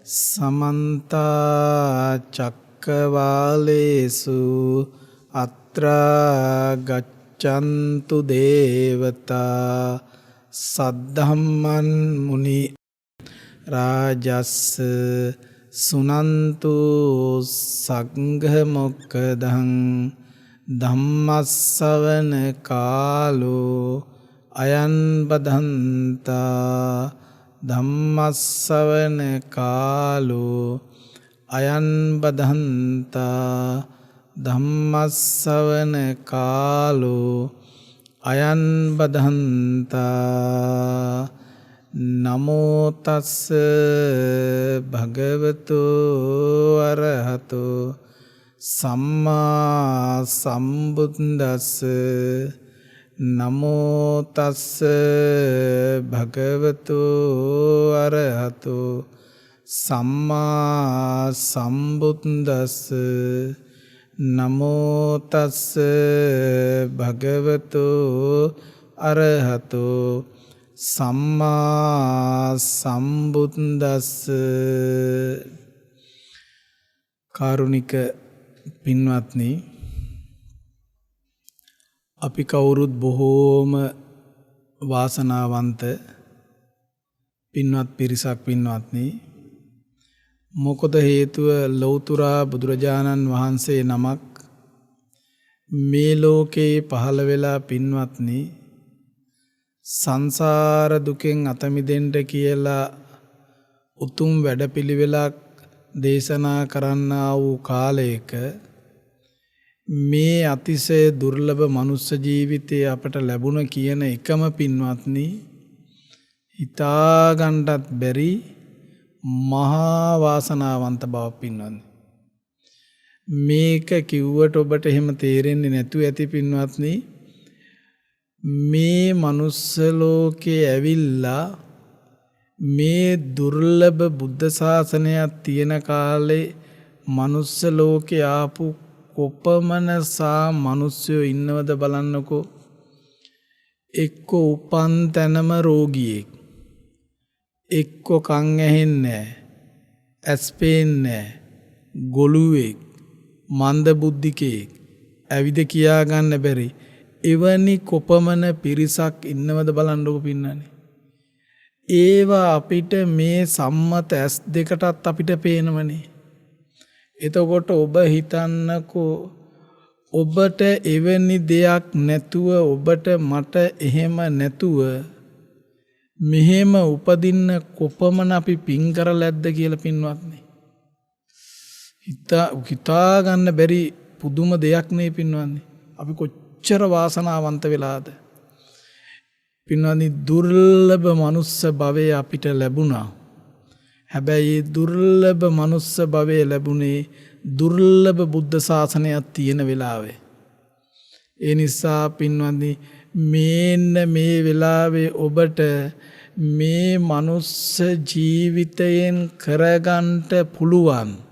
समन्ता चक्रवालेषु अत्रा गच्छन्तु देवता सद्धम्मन् मुनि राजस् सुनन्तु संघ मोक्खदं धम्मස්සවන කාලෝ අයං බදන්තා ධම්මස්සවන කාලෝ අයං බදන්තා ධම්මස්සවන කාලෝ අයං බදන්තා නමෝ තස්ස භගවතු අරහතු සම්මා සම්බුද්දස්ස නමෝ තස්ස භගවතු අරහතු සම්මා සම්බුද්දස්ස නමෝ තස්ස භගවතු අරහතු සම්මා සම්බුද්දස්ස. කාරුණික පින්වත්නි, අපි කවුරුත් බොහෝම වාසනාවන්ත පින්වත් පිරිසක් පින්වත්නි. මොකද හේතුව ලෞතුරා බුදුරජාණන් වහන්සේ නමක් මේ ලෝකේ පහළ වෙලා පින්වත්නි සංසාර දුකෙන් අත මිදෙන්න කියලා උතුම් වැඩපිළිවෙලක් දේශනා කරන්නා වූ කාලයක මේ අතිශය දුර්ලභ මනුස්ස ජීවිතය අපට ලැබුණ කියන එකම පින්වත්නි හිතා ගන්නත් බැරි මහා වාසනාවන්ත බව පින්වත්නි. මේක කිව්වට ඔබට එහෙම තේරෙන්නේ නැතු ඇති පින්වත්නි. මේ මනුස්ස ලෝකේ ඇවිල්ලා මේ දුර්ලභ බුද්ධ ශාසනයක් තියෙන කාලේ මනුස්ස ලෝකේ ආපු කොපමණසා මිනිස්සු ඉන්නවද බලන්නකෝ. එක්ක උපන් තැනම රෝගියෙක්, එක්ක කන් ඇහෙන්නේ නැහැ, ඇස් පේන්නේ නැහැ, ගොළුෙක්, මන්ද බුද්ධිකයෙක්, ඇවිද කියා ගන්න බැරි එවැනි කොපමණ පිරිසක් ඉන්නවද බලන්නකෝ පින්නනේ. ඒවා අපිට මේ සම්මත ඇස් දෙකටත් අපිට පේනවනේ. එතකොට ඔබ හිතන්නකෝ ඔබට එවැනි දෙයක් නැතුව, ඔබට මට එහෙම නැතුව මෙහෙම උපදින්න කොපමණ අපි පින් කරලැද්ද කියලා පින්වත්නි. හිතා ගන්න බැරි පුදුම දෙයක් නේ පින්වත්නි. අපි කොච්චර වාසනාවන්ත වෙලාද පින්වත්නි. දුර්ලභ මනුස්ස භවය අපිට ලැබුණා. හැබැයි දුර්ලභ මනුස්ස භවය ලැබුණේ දුර්ලභ බුද්ධ ශාසනයක් තියෙන වෙලාවේ. ඒ නිසා පින්වත්නි මේන්න මේ වෙලාවේ ඔබට මේ මනුස්ස ජීවිතයෙන් කරගන්නට පුළුවන්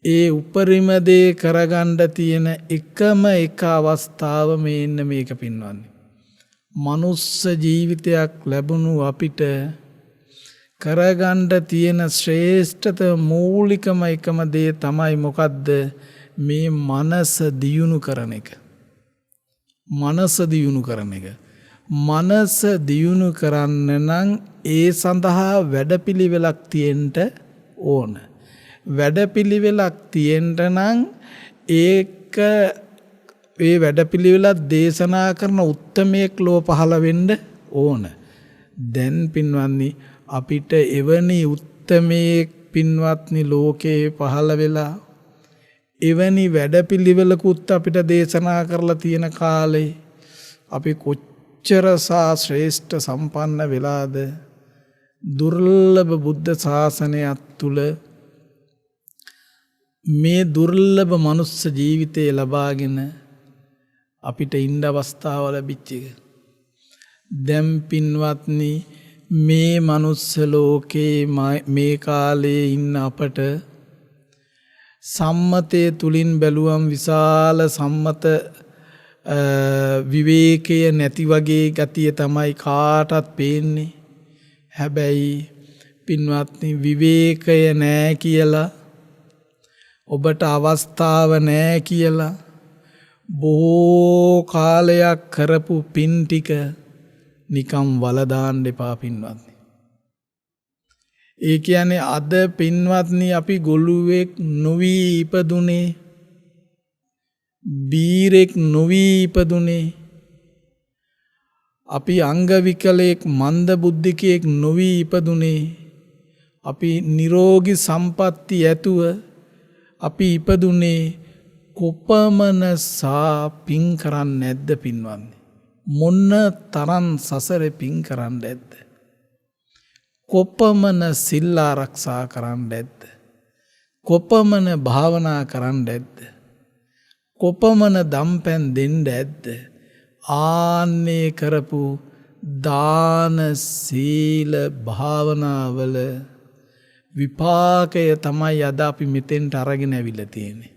ඒ උපරිම දේ කරගන්න තියෙන එකම එක අවස්ථාව මේන්න මේක පින්වත්නි. මනුස්ස ජීවිතයක් ලැබුණු අපිට කරගන්න තියෙන ශ්‍රේෂ්ඨතම මූලිකම එකම දේ තමයි මොකද්ද? මේ මනස දියුණු කරන එක. මනස දියුණු කරන එක. මනස දියුණු කරන්න නම් ඒ සඳහා වැඩපිළිවෙලක් තියෙන්න ඕන. වැඩපිළිවෙලක් තියෙන්න නම් ඒක ඒ වැඩපිළිවෙලක් දේශනා කරන උත්තමයෙක් ලෝ පහළ වෙන්න ඕන. දැන් පින්වත්නි අපිට එවැනි උත්තමයෙක් පින්වත්නි ලෝකේ පහළ වෙලා එවැනි වැඩපිළිවෙලකුත් අපිට දේශනා කරලා තියෙන කාලේ අපි කොච්චර ශ්‍රේෂ්ඨ සම්පන්න වෙලාද? දුර්ලභ බුද්ධ ශාසනයක් තුල මේ දුර්ලභ මනුස්ස ජීවිතය ලබාගෙන අපිට ඉන්න අවස්ථාව ලැබිච්ච එක. දැන් පින්වත්නි මේ මනුස්ස ලෝකේ මේ කාලේ ඉන්න අපට සම්මතයේ තුලින් බැලුවම් විශාල සම්මත විවේකය නැති වගේ ගතිය තමයි කාටත් පේන්නේ. හැබැයි පින්වත්නි විවේකය නෑ කියලා ඔබට අවස්ථාව නෑ කියලා බොහෝ කාලයක් කරපු පින් ටික නිකම් වලදාන්න එපා පින්වත්නි. ඒ කියන්නේ අද පින්වත්නි අපි ගොළුවෙක් නොවී ඉපදුනේ, බීරෙක් නොවී ඉපදුනේ, අපි අංගවිකලයෙක් මන්ද බුද්ධිකයෙක් නොවී ඉපදුනේ, අපි නිරෝගී සම්පatti ඇතුව අපි ඉපදුනේ කොපමණ සා පින් කරන්නේ නැද්ද පින්වත්නි? මොන්න තරම් සසරේ පින් කරන්නේ නැද්ද? කොපමණ සිල් ආරක්ෂා කරන්නේ නැද්ද? කොපමණ භාවනා කරන්නේ නැද්ද? කොපමණ දම්පැන් දෙන්නේ නැද්ද? ආන්නේ කරපු දාන සීල භාවනාවල විපාකය තමයි අද අපි මෙතෙන්ට අරගෙන ඇවිල්ලා තියෙන්නේ.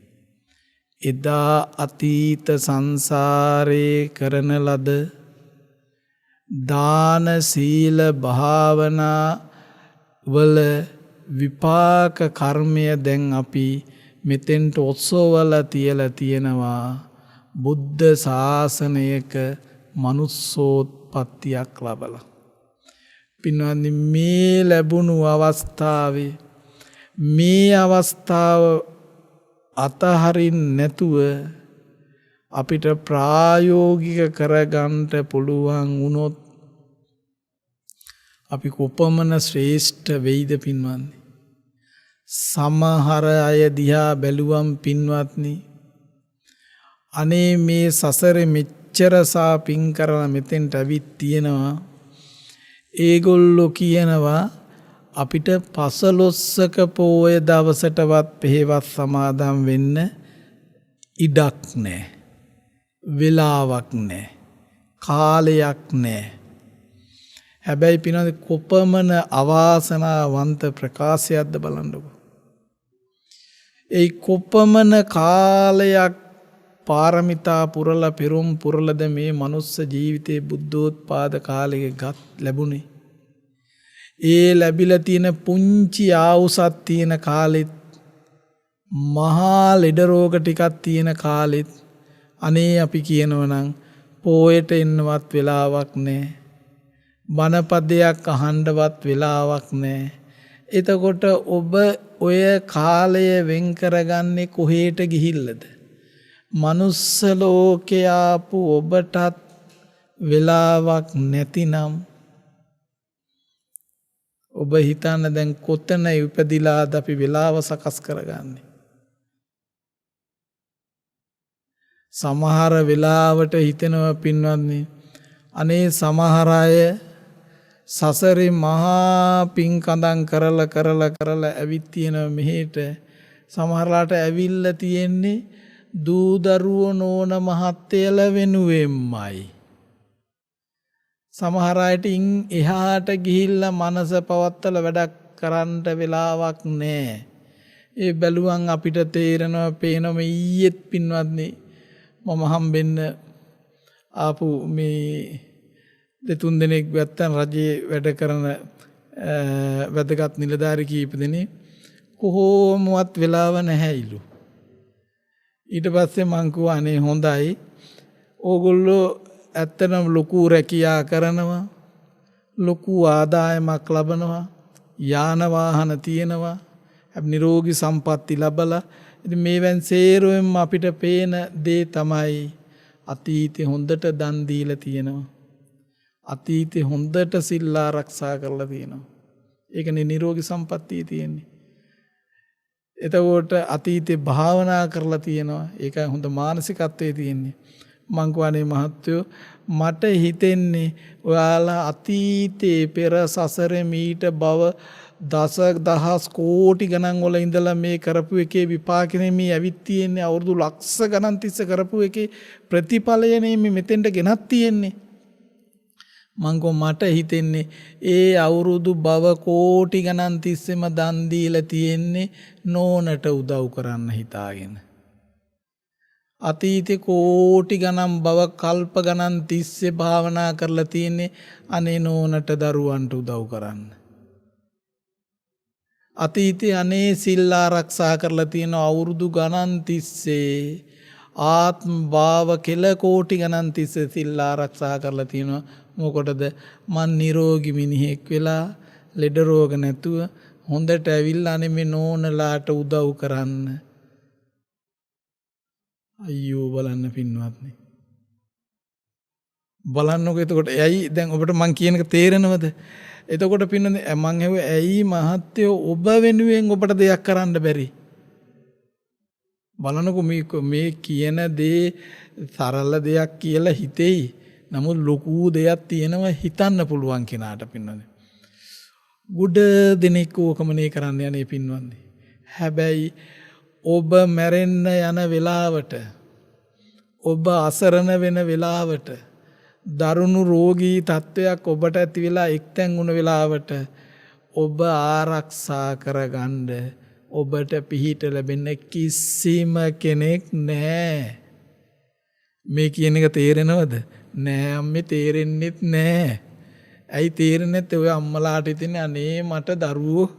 එදා අතීත සංසාරේ කරන ලද දාන සීල භාවනා වල විපාක කර්මය දැන් අපි මෙතෙන්ට ඔස්සෝවලා තියලා තියෙනවා. බුද්ධ ශාසනයක මනුස්සෝත්පත්තියක් ලබලා. පින්වත්නි මේ ලැබුණු අවස්ථාවේ මේ අවස්ථාව අතහරින්න නැතුව අපිට ප්‍රායෝගික කරගන්න පුළුවන් වුණොත් අපි කොපමණ ශ්‍රේෂ්ඨ වෙයිද පින්වත්නි? සමහර අය දිහා බැලුවම් පින්වත්නි, අනේ මේ සසරේ මෙච්චර සා පින් කරලා මෙතෙන්ට ඇවිත් තියෙනවා. ඒගොල්ලෝ කියනවා අපිට පසළොස්වක පෝය දවසටවත් පෙහෙවස් සමාදන් වෙන්න ඉඩක් නැහැ. වෙලාවක් නැහැ. කාලයක් නැහැ. හැබැයි පිනවද කොපමණ අවාසනාවන්ත ප්‍රකාශයක්ද බලන්නකෝ. ඒ කොපමණ කාලයක් පාරමිතා පුරලා පෙරම් පුරලද මේ මනුස්ස ජීවිතේ බුද්ධෝත්පාද කාලෙක ගත් ලැබුණේ. ඒ ලැබිලා තියෙන පුංචි ආයුසක් තියෙන කාලෙත්, මහා ලෙඩ රෝග ටිකක් තියෙන කාලෙත් අනේ අපි කියනවනම් පෝයට එන්නවත් වෙලාවක් නැහැ. බණපදයක් අහන්නවත් වෙලාවක් නැහැ. එතකොට ඔබ ඔය කාලය වෙන් කරගන්නේ කොහේට ගිහිල්ලද? මනුස්ස ලෝකේ ආපු ඔබටත් වෙලාවක් නැතිනම් ඔබ හිතන්න දැන් කොතන ඉපදිලාද අපි වෙලාව සකස් කරගන්නේ? සමහර වෙලාවට හිතෙනවා පින්වත්නි, අනේ සමහර අය සසරේ මහා පින්කඳන් කරලා ඇවිත් තියෙනවා මෙහෙට. සමහරලාට ඇවිල්ලා තියෙන්නේ දූ දරුවෝ නෝන මහත්තයල වෙනුවෙන්මයි. සමහර අයට එහාට ගිහිල්ලා මනස පවත්තල වැඩක් කරන්න වෙලාවක් නැහැ. ඒ බැලුවන් අපිට තේරෙනවා පේනවා ඊයේත් පින්වත්නි මම හම්බෙන්න ආපු මේ දෙතුන් දෙනෙක් වැත්තන් රජයේ වැඩ කරන වැදගත් නිලධාරි කීප දෙනෙක් කොහොමවත් වෙලාව නැහැයිලු. ඊට පස්සේ මං කිව්වා අනේ හොඳයි, ඕගොල්ලෝ ඇත්තටම ලොකු රැකියා කරනවා, ලොකු ආදායමක් ලබනවා, යාන වාහන තියෙනවා, නිරෝගී සම්පatti ලබලා. ඉතින් මේවෙන් සේරුවෙන් අපිට පේන දේ තමයි අතීතේ හොඳට දන් දීලා තියෙනවා, අතීතේ හොඳට සිල් ආරක්ෂා කරලා තියෙනවා. ඒකනේ නිරෝගී සම්පත්තිය තියෙන්නේ. එතකොට අතීතේ භාවනා කරලා තියෙනවා. ඒකයි හොඳ මානසිකත්වයේ තියෙන්නේ. මං කියවනේ මහත්තයෝ, මට හිතෙන්නේ ඔයාලා අතීතේ පෙර සසරේ මීට බව දහස් කෝටි ගණන් වල ඉඳලා මේ කරපු එකේ විපාකනේ මේ ඇවිත් තියෙන්නේ. අවුරුදු ලක්ෂ ගණන් තිස්සේ කරපු එකේ ප්‍රතිඵලයනේ මේ මෙතෙන්ට ගෙනත් තියෙන්නේ. මං මට හිතෙන්නේ ඒ අවුරුදු බව කෝටි ගණන් තිස්සෙම දන් දීලා තියෙන්නේ නෝනට උදව් කරන්න හිතාගෙන. අතීතේ කෝටි ගණන් බව කල්ප ගණන් තිස්සේ භාවනා කරලා තියෙන්නේ අනේ නෝනට දරුවන්ට උදව් කරන්න. අතීතයේ අනේ සිල් ආරක්ෂා කරලා තියෙන අවුරුදු ගණන් තිස්සේ ආත්ම භාව කෙල කෝටි ගණන් තිස්සේ සිල් ආරක්ෂා කරලා තියෙනවා. මොකටද? මං නිරෝගී මිනිහෙක් වෙලා ලෙඩ රෝග නැතුව හොඳට ඇවිල්ලා මේ නෝනලාට උදව් කරන්න. අයියෝ බලන්න පින්වත්නි. බලන්නකො එතකොට ඇයි දැන් ඔබට මං කියන එක තේරෙනවද? එතකොට පින්නනේ මං හෙව ඇයි මහත්තයෝ ඔබ වෙනුවෙන් ඔබට දෙයක් කරන්න බැරි? බලන්නකො මේ කියන දේ සරල දෙයක් කියලා හිතෙයි. නමුත් ලොකු දෙයක් තියෙනවා හිතන්න පුළුවන් කෙනාට පින්නනේ. ගොඩ දෙනෙක් ඕකමනේ කරන්න යන්නේ පින්වත්නි. හැබැයි ඔබ මැරෙන්න යන වෙලාවට ඔබ අසරණ වෙන වෙලාවට දරුණු රෝගී තත්ත්වයක් ඔබට ඇති වෙලා එක්තැන් වුණ වෙලාවට ඔබ ආරක්ෂා කරගන්න ඔබට පිහිට ලැබෙන්න කිසිම කෙනෙක් නැහැ. මේ කියන එක තේරෙනවද? නෑ අම්මේ තේරෙන්නෙත් නෑ. ඇයි තේරෙන්නේ නැත්තේ? ඔය අම්මලාට ඉතින් අනේ මට දරුවෝ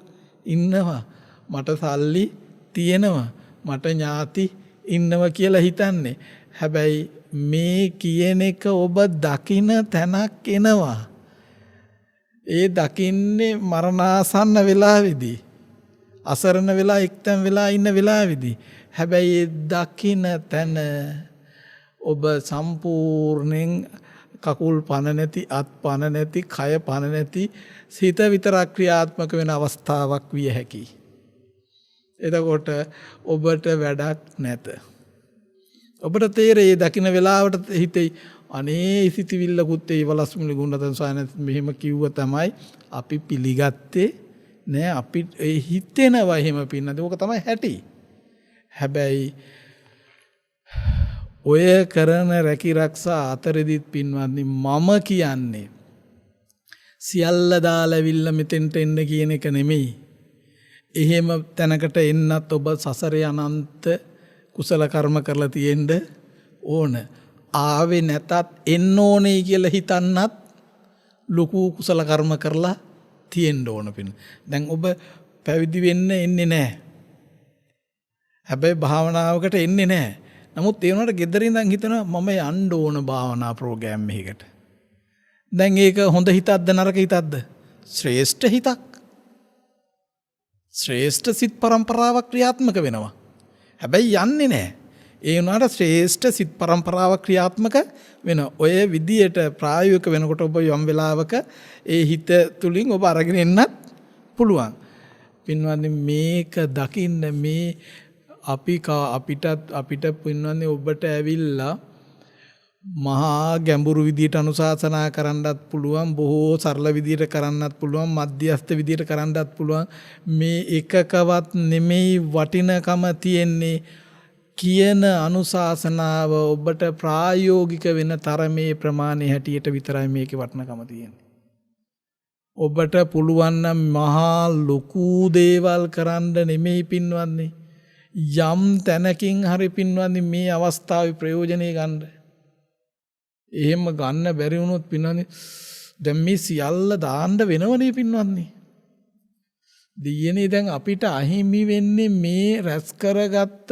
ඉන්නවා. මට සල්ලි තියෙනවා. මට ඥාති ඉන්නවා කියලා හිතන්නේ. හැබැයි මේ කියන එක ඔබ දකින තැනක් එනවා. ඒ දකින්නේ මරණාසන්න වෙලාවේදී. අසරණ වෙලා එක්තැන් වෙලා ඉන්න වෙලාවේදී. හැබැයි ඒ දකින තැන ඔබ සම්පූර්ණයෙන් කකුල් පන නැති, අත් පන නැති, කය පන නැති, සිත විතරක් ක්‍රියාත්මක වෙන අවස්ථාවක් විය හැකියි. එතකොට ඔබට වැඩක් නැත. ඔබට තේරෙයි දකින්න වෙලාවට හිතෙයි අනේ ඉසිතිවිල්ලකුත් ඒ වලස්මුලි ගුණතන් සායනත් මෙහෙම කිව්ව තමයි අපි පිළිගත්තේ නෑ. අපි ඒ හිතෙනවා එහෙම පින්නද? ඕක තමයි හැටි. හැබැයි ඔය කරන රැකිරක්ෂා අතරදිත් පින්වත්නි මම කියන්නේ සියල්ල දාලාවිල්ල මෙතෙන්ට එන්න කියන එක නෙමෙයි. එහෙම තැනකට එන්නත් ඔබ සසරේ අනන්ත කුසල කර්ම කරලා තියෙන්න ඕන. ආවේ නැතත් එන්න ඕනේ කියලා හිතන්නත් ලොකු කුසල කර්ම කරලා තියෙන්න ඕන පින්. දැන් ඔබ පැවිදි වෙන්න එන්නේ නැහැ. හැබැයි භාවනාවකට එන්නේ නැහැ. නමුත් ඒ වුණාට ගෙදර ඉඳන් හිතනවා මම යන්න ඕන භාවනා ප්‍රෝග්‍රෑම් එකකට. දැන් ඒක හොඳ හිතක්ද නරක හිතක්ද? ශ්‍රේෂ්ඨ හිතක්. ශ්‍රේෂ්ඨ සිත් පරම්පරාවක් ක්‍රියාත්මක වෙනවා. හැබැයි යන්නේ නැහැ. ඒ වුණාට ශ්‍රේෂ්ඨ සිත් පරම්පරාවක් ක්‍රියාත්මක වෙන ඔය විදියට ප්‍රායෝගික වෙනකොට ඔබ යම් වෙලාවක ඒ හිත තුලින් ඔබ අරගෙන එන්නත් පුළුවන්. පින්වත්නි මේක දකින්න මේ අපිට පින්වත්නි ඔබට ඇවිල්ලා මහා ගැඹුරු විදියට අනුශාසනා කරන්නත් පුළුවන්, බොහෝ සරල විදියට කරන්නත් පුළුවන්, මධ්‍යස්ථ විදියට කරන්නත් පුළුවන්. මේ එකකවත් නෙමෙයි වටිනකම තියෙන්නේ කියන අනුශාසනාව ඔබට ප්‍රායෝගික වෙන තරමේ ප්‍රමාණය හැටියට විතරයි මේකේ වටිනකම තියෙන්නේ. ඔබට පුළුවන් නම් මහා ලොකු දේවල් කරන්න නෙමෙයි පින්වත්නි. යම් තැනකින් හරි පින්වත්නි මේ අවස්ථාවේ ප්‍රයෝජනෙ ගන්න. එහෙම ගන්න බැරි වුණොත් පින්වත්නි දැන් මේ සියල්ල දාන්න වෙනවනේ පින්වත්නි. දෙයනේ දැන් අපිට අහිමි වෙන්නේ මේ රැස් කරගත්ත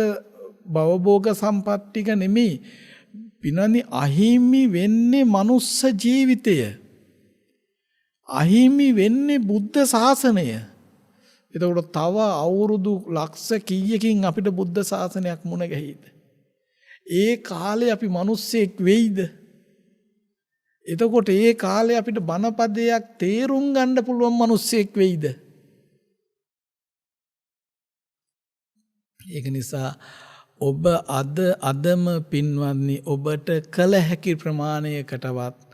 භවභෝග සම්පත් ටික නෙමෙයි. පින්වත්නි අහිමි වෙන්නේ මනුස්ස ජීවිතය. අහිමි වෙන්නේ බුද්ධ ශාසනය. එතකොට තව අවුරුදු ලක්ෂ කීයකින් අපිට බුද්ධ ශාසනයක් මුණ ගැහිද? ඒ කාලේ අපි මිනිස්සෙක් වෙයිද? එතකොට ඒ කාලේ අපිට බණපදයක් තේරුම් ගන්න පුළුවන් මිනිස්සෙක් වෙයිද? ඒක නිසා ඔබ අදම පින්වත්නි ඔබට කළ හැකි ප්‍රමාණයකටවත්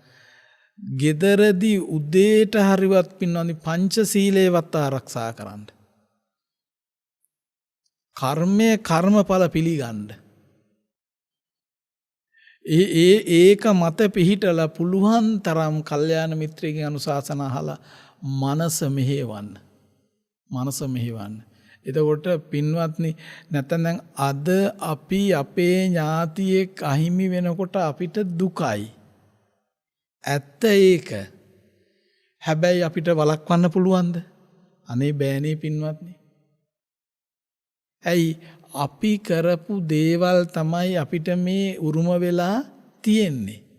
ගෙදරදී උදේට හරිවත් පින්වත්නි පංචශීලයේවත් ආරක්ෂා කරන්න. කර්මය කර්මඵල පිළිගන්න. ඒක මත පිහිටලා පුළුවන් තරම් කල්යාණ මිත්‍රයෙක්ගේ අනුශාසනා අහලා මනස මෙහෙවන්න. මනස මෙහෙවන්න. එතකොට පින්වත්නි නැත්නම් අද අපි අපේ ඥාතියෙක් අහිමි වෙනකොට අපිට දුකයි. ඇත්ත ඒක. හැබැයි අපිට වළක්වන්න පුළුවන්ද? අනේ බෑනේ පින්වත්නි. ඇයි අපි කරපු දේවල් තමයි අපිට මේ උරුම වෙලා තියෙන්නේ.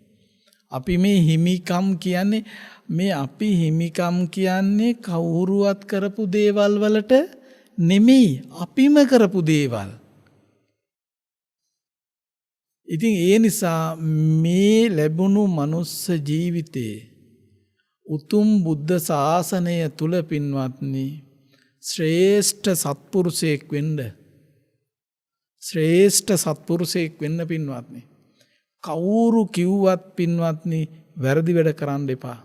අපි මේ හිමිකම් කියන්නේ මේ අපි හිමිකම් කියන්නේ කවුරුවත් කරපු දේවල් වලට නෙමෙයි අපිම කරපු දේවල්. ඉතින් ඒ නිසා මේ ලැබුණු මනුස්ස ජීවිතේ උතුම් බුද්ධ ශාසනය තුල පින්වත්නි ශ්‍රේෂ්ඨ සත්පුරුෂයෙක් වෙන්න ශ්‍රේෂ්ඨ සත්පුරුෂයෙක් වෙන්න පින්වත්නි කවුරු කිව්වත් පින්වත්නි වැරදි වැඩ කරන්න එපා.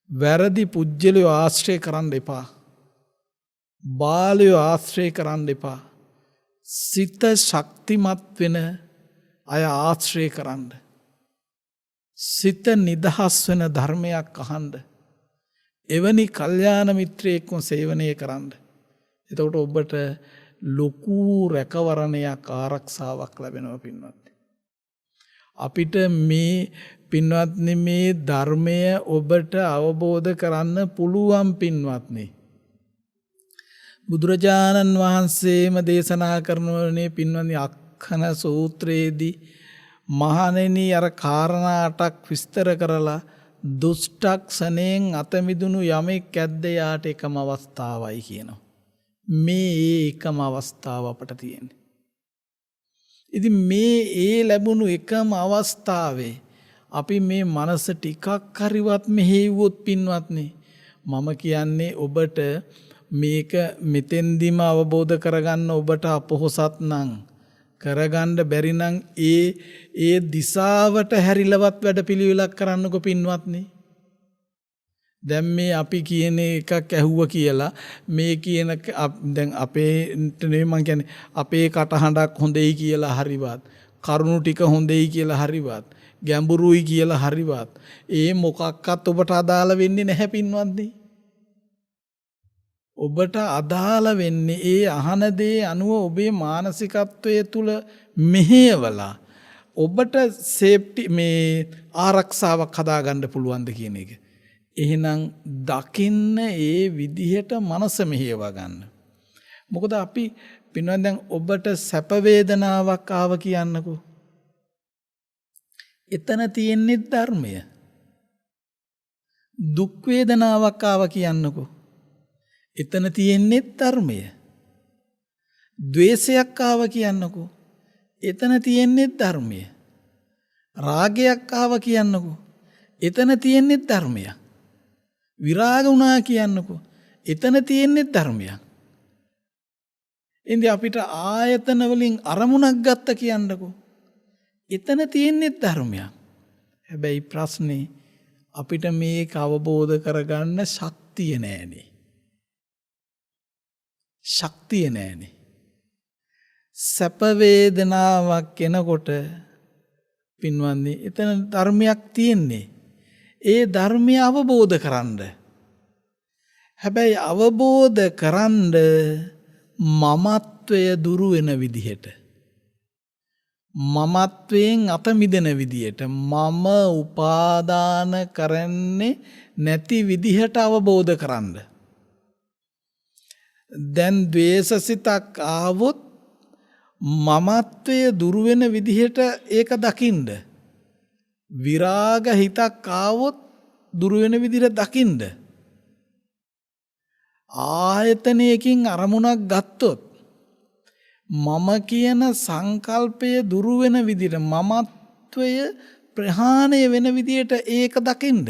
වැරදි පුජ්‍යලයෝ ආශ්‍රය කරන්න එපා. බාලයෝ ආශ්‍රය කරන්න එපා. සිත ශක්තිමත් වෙන අය ආශ්‍රය කරන්න. සිත නිදහස් වෙන ධර්මයක් අහන්න. එවැනි කල්යාණ මිත්‍රයෙක්ව සේවනය කරන්න. එතකොට ඔබට ලොකු රැකවරණයක් ආරක්ෂාවක් ලැබෙනවා පින්වත්. අපිට මේ පින්වත්නි මේ ධර්මය ඔබට අවබෝධ කරන්න පුළුවන් පින්වත්නි. බුදුරජාණන් වහන්සේම දේශනා කරනවනේ පින්වත්නි අක්ඛන සූත්‍රයේදී මහණෙනි අර කාරණා 8ක් විස්තර කරලා දුෂ්ටක්ෂණයෙන් අත මිදුණු යමෙක් ඇද්ද යාට එකම අවස්ථාවයි කියනවා. මේ එකම අවස්ථාව අපට තියෙන්නේ. ඉතින් මේ ලැබුණු එකම අවස්ථාවේ අපි මේ මනස ටිකක් හරිවත් මෙහෙව්වොත් පින්වත්නි මම කියන්නේ ඔබට මේක මෙතෙන්දිම අවබෝධ කරගන්න ඔබට අපොහොසත් නම් කරගන්න බැරි නම් ඒ දිශාවට හැරිලවත් වැඩපිළිවෙලක් කරන්නකෝ පින්වත්නි. දැන් මේ අපි කියන එකක් ඇහුවා කියලා මේ කියන දැන් අපේ මම කියන්නේ අපේ කටහඬක් හොඳයි කියලා හරිවත් කරුණු ටික හොඳයි කියලා හරිවත් ගැඹුරුයි කියලා හරිවත් ඒ මොකක්වත් ඔබට අදාළ වෙන්නේ නැහැ පින්වත්නි. ඔබට අදාළ වෙන්නේ ඒ අහන දේ අනුව ඔබේ මානසිකත්වයේ තුල මෙහෙයවලා ඔබට සේෆ්ටි මේ ආරක්ෂාවක් හදාගන්න පුළුවන්ද කියන එක. එහෙනම් දකින්න ඒ විදිහට මනස මෙහෙයවා ගන්න. මොකද අපි පින්වත් දැන් ඔබට සැප වේදනාවක් ආව කියන්නකෝ. එතන තියෙන්නේ ධර්මය. දුක් වේදනාවක් ආව කියන්නකෝ. එතන තියෙන්නේ ධර්මය. ද්වේෂයක් ආව කියන්නකෝ. එතන තියෙන්නේ ධර්මය. රාගයක් ආව කියන්නකෝ. එතන තියෙන්නේ ධර්මය. විරාග වුණා කියන්නකෝ. එතන තියෙන්නේ ධර්මයක්. ඉතින් අපිට ආයතන වලින් අරමුණක් ගත්ත කියන්නකෝ. එතන තියෙන්නේ ධර්මයක්. හැබැයි ප්‍රශ්නේ අපිට මේක අවබෝධ කරගන්න ශක්තිය නෑනේ. ශක්තිය නෑනේ. සැප වේදනාවක් එනකොට පින්වත්නි එතන ධර්මයක් තියෙන්නේ. ඒ ධර්මය අවබෝධ කරන්න. හැබැයි අවබෝධ කරන්න මමත්වය දුරු වෙන විදිහට. මමත්වයෙන් අත මිදෙන විදිහට මම උපාදාන කරන්නේ නැති විදිහට අවබෝධ කරන්න. දැන් ද්වේෂසිතක් ආවොත් මමත්වය දුරු වෙන විදිහට ඒක දකින්න. විරාග හිතක් ආවොත් දුරු වෙන විදිහට දකින්න. ආයතනයකින් අරමුණක් ගත්තොත් මම කියන සංකල්පය දුරු වෙන විදිහට මමත්වය ප්‍රහාණය වෙන විදිහට ඒක දකින්න.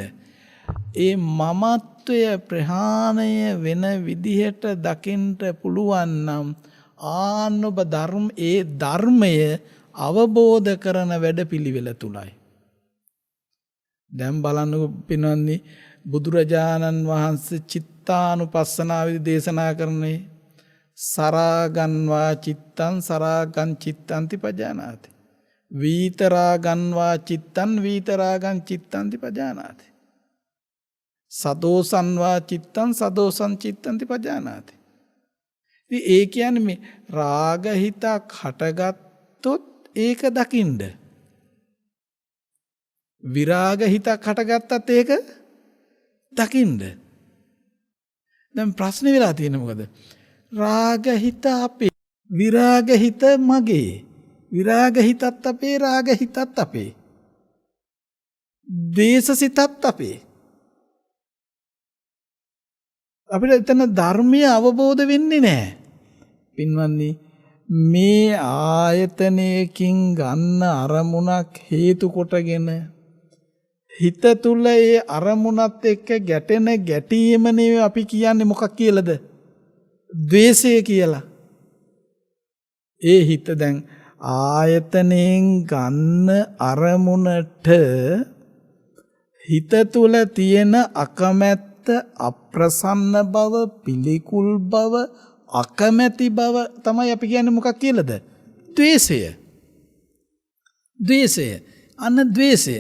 ඒ මමත්වය ප්‍රහාණය වෙන විදිහට දකින්න පුළුවන් නම් ආන්න ඔබ ඒ ධර්මය අවබෝධ කරන වැඩපිළිවෙල තුලයි. දැන් බලන්නකො පින්වත්නි බුදුරජාණන් වහන්සේ චිත්තානුපස්සනාවේදී දේශනා කරන්නේ සරාගන්වා චිත්තං සරාගං චිත්තන්ති පජානාති. වීතරාගන්වා චිත්තං වීතරාගං චිත්තන්ති පජානාති. සදෝසන්වා චිත්තං සදෝසං චිත්තන්ති පජානාති. ඉතින් ඒ කියන්නේ මේ රාග හිතක් හටගත්තොත් ඒක දකින්න. විරාග හිතක් හටගත්තත් ඒක දකින්න. දැන් ප්‍රශ්නේ වෙලා තියෙන්නේ මොකද? රාගහිත අපේ. විරාගහිත මගේ. විරාගහිතත් අපේ රාගහිතත් අපේ. ද්වේෂසිතත් අපේ. අපිට එතන ධර්මය අවබෝධ වෙන්නේ නැහැ. පින්වත්නි මේ ආයතනයකින් ගන්න අරමුණක් හේතු කොටගෙන හිත තුල ඒ අරමුණත් එක්ක ගැටෙන ගැටීම නෙවෙයි අපි කියන්නේ මොකක් කියලාද? ද්වේෂය කියලා. ඒ හිත දැන් ආයතනයෙන් ගන්න අරමුණට හිත තුල තියෙන අකමැත්ත, අප්‍රසන්න බව, පිළිකුල් බව, අකමැති බව තමයි අපි කියන්නේ මොකක් කියලාද? ද්වේෂය. ද්වේෂය. අන්න ද්වේෂය.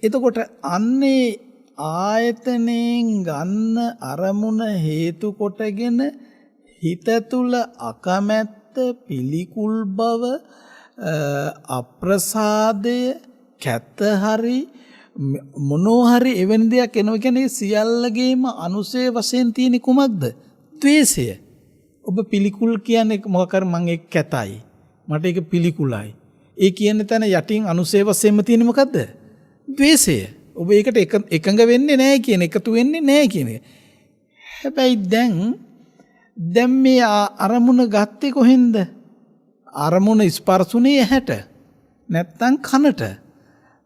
එතකොට අන්නේ ආයතනයෙන් ගන්න අරමුණ හේතු කොටගෙන හිත තුල අකමැත්ත, පිළිකුල් බව, අප්‍රසාදය, කැත හරි මොනෝ හරි එවැනි දෙයක් එනවා කියන්නේ සියල්ලගේම අනුසය වශයෙන් තියෙන කුමක්ද? ද්වේෂය. ඔබ පිළිකුල් කියන්නේ මොකක් කර මං ඒක කැතයි. මට ඒක පිළිකුලයි. ඒ කියන තැන යටින් අනුසය වශයෙන්ම තියෙන මොකද්ද? ද්වේෂය. ඔබ ඒකට එකඟ වෙන්නේ නැහැ කියන, එකතු වෙන්නේ නැහැ කියන එක. හැබැයි දැන් මේ අරමුණ ගත්තේ කොහෙන්ද? අරමුණ ස්පර්ශුනේ ඇහැට. නැත්තම් කනට.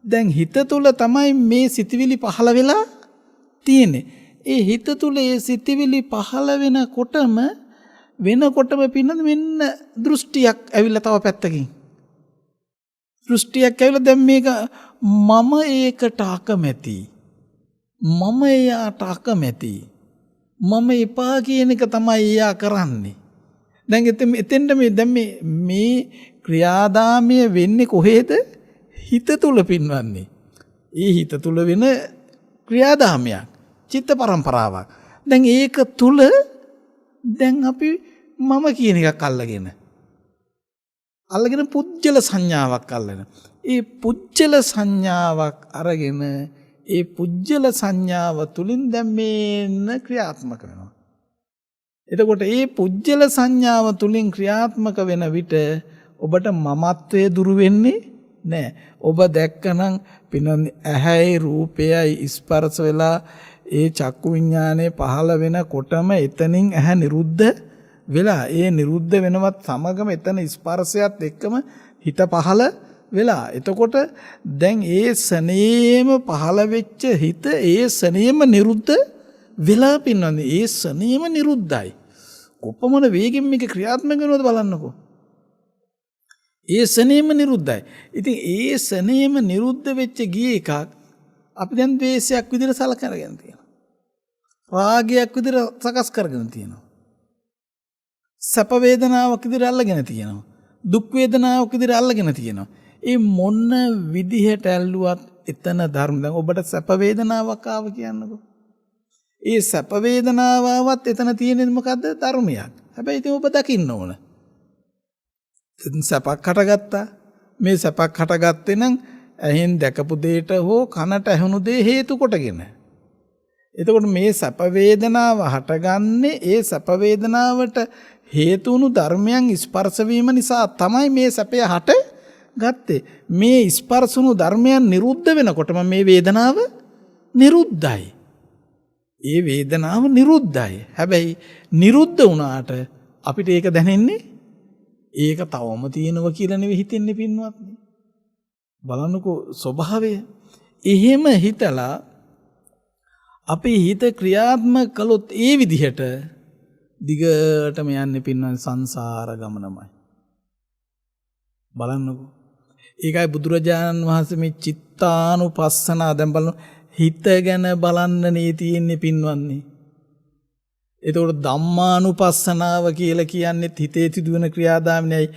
දැන් හිත තුල තමයි මේ සිතවිලි පහළ වෙලා තියෙන්නේ. ඒ හිත තුල ඒ සිතවිලි පහළ වෙනකොටම පින්නද මෙන්න දෘෂ්ටියක් ඇවිල්ලා තව පැත්තකින්. දෘෂ්ටියක් ඇවිල්ලා දැන් මේක මම ඒකට අකමැති. මම එයාට අකමැති. මම එපා කියන එක තමයි එයා කරන්නේ. දැන් එතෙන්ට මේ ක්‍රියාදාමය වෙන්නේ කොහේද? හිත තුල පින්වන්නේ. ඒ හිත තුල වෙන ක්‍රියාදාමයක්, චිත්ත පරම්පරාවක්. දැන් ඒක තුල දැන් අපි මම කියන එකක් අල්ලගෙන පුජ්‍යල සංඥාවක් අල්ලගෙන. ඒ පුජ්‍යල සංඥාවක් අරගෙන ඒ පුජ්‍යල සංඥාව තුලින් දැන් මේන්න ක්‍රියාත්මක වෙනවා. එතකොට ඒ පුජ්‍යල සංඥාව තුලින් ක්‍රියාත්මක වෙන විට ඔබට මමත්වයේ දුරු වෙන්නේ නැහැ. ඔබ දැක්කනම් පින්නන්නේ ඇහැයි රූපයයි ස්පර්ශ වෙලා ඒ චක්කු විඥානයේ පහළ වෙනකොටම එතනින් ඇහැ නිරුද්ධ වෙලා ඒ නිරුද්ධ වෙනවත් සමගම එතන ස්පර්ශයත් එක්කම හිත පහළ වෙලා. එතකොට දැන් ඒ සනේම පහළ වෙච්ච හිත ඒ සනේම නිරුද්ධ වෙලා පින්නන්නේ. ඒ සනේම නිරුද්ධයි. කොපමණ වේගෙන් මේක ක්‍රියාත්මක වෙනවද බලන්නකෝ. ඒ සනේම නිරුද්ධයි. ඉතින් ඒ සනේම නිරුද්ධ වෙච්ච ගිය එකක් අපි දැන් ද්වේෂයක් විදිහට සලකගෙන තියෙනවා. රාගයක් විදිහට සකස් කරගෙන තියෙනවා. සැප වේදනාවක් විදිහට අල්ලගෙන තියෙනවා. දුක් වේදනාවක් විදිහට අල්ලගෙන තියෙනවා. ඒ මොන විදිහට ඇල්ලුවත් එතන ධර්ම. දැන් ඔබට සැප වේදනාවක් ආව කියන්නකෝ. ඒ සැප වේදනාවවත් එතන තියෙන්නේ මොකද්ද? ධර්මයක්. හැබැයි ඉතින් ඔබ දකින්න ඕන. සැපක් හටගත්තා. මේ සැපක් හටගත්තේ නම් ඇහෙන් දැකපු දෙයට හෝ කනට ඇහුණු දේ හේතු කොටගෙන. එතකොට මේ සැප වේදනාව හටගන්නේ ඒ සැප වේදනාවට හේතු වුණු ධර්මයන් ස්පර්ශ වීම නිසා තමයි මේ සැපය හට ගත්තේ. මේ ස්පර්ශ වුණු ධර්මයන් නිරුද්ධ වෙනකොටම මේ වේදනාව නිරුද්ධයි. ඒ වේදනාව නිරුද්ධයි. හැබැයි නිරුද්ධ වුණාට අපිට ඒක දැනෙන්නේ ඒක තවම තියෙනවා කියලා නෙවෙයි හිතෙන්නේ පින්වත්නි. බලන්නකෝ ස්වභාවය. එහෙම හිතලා අපි හිත ක්‍රියාත්මක කළොත් ඒ විදිහට දිගටම යන්නේ පින්වත්නි සංසාර ගමනමයි. බලන්නකෝ. ඒකයි බුදුරජාණන් වහන්සේ මේ චිත්තානුපස්සනා දැන් බලන්න හිත ගැන බලන්න නේ තියෙන්නේ පින්වත්නි. එතකොට ධම්මානුපස්සනාව කියලා කියන්නේ හිතේ සිදුවන ක්‍රියාදාමයයි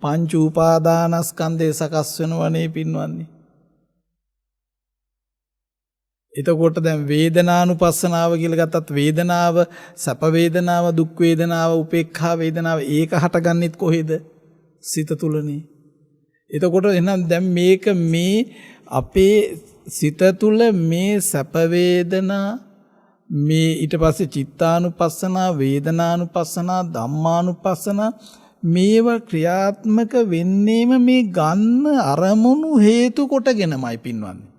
පංච උපාදානස්කන්ධය සකස් වෙනවනේ පින්වත්නි. එතකොට දැන් වේදනානුපස්සනාව කියලා ගත්තත් වේදනාව සැප වේදනාව දුක් වේදනාව උපේක්ඛා වේදනාව ඒක හටගන්නෙත් කොහෙද? සිත තුලනේ. එතකොට එහෙනම් දැන් මේක මේ අපේ සිත තුල මේ සැප වේදනා මේ ඊට පස්සේ චිත්තානුපස්සනා, වේදනානුපස්සනා, ධම්මානුපස්සනා මේවා ක්‍රියාත්මක වෙන්නේම මේ ගන්න අරමුණු හේතු කොටගෙනමයි පින්වන්නේ.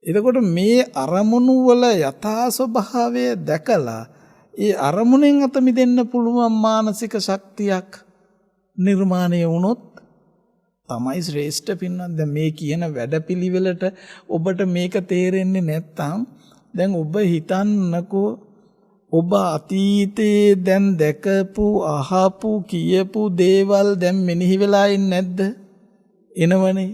එතකොට මේ අරමුණු වල යථා ස්වභාවය දැකලා ඒ අරමුණෙන් අත මිදෙන්න පුළුවන් මානසික ශක්තියක් නිර්මාණය වුණොත් තමයි ශ්‍රේෂ්ඨ පින්වත්. දැන් මේ කියන වැඩපිළිවෙලට ඔබට මේක තේරෙන්නේ නැත්නම් දැන් ඔබ හිතන්නකෝ ඔබ අතීතයේ දැන් දැකපු අහපු කියපු දේවල් දැන් මෙනෙහි වෙලා ඉන්නේ නැද්ද? එනවනේ.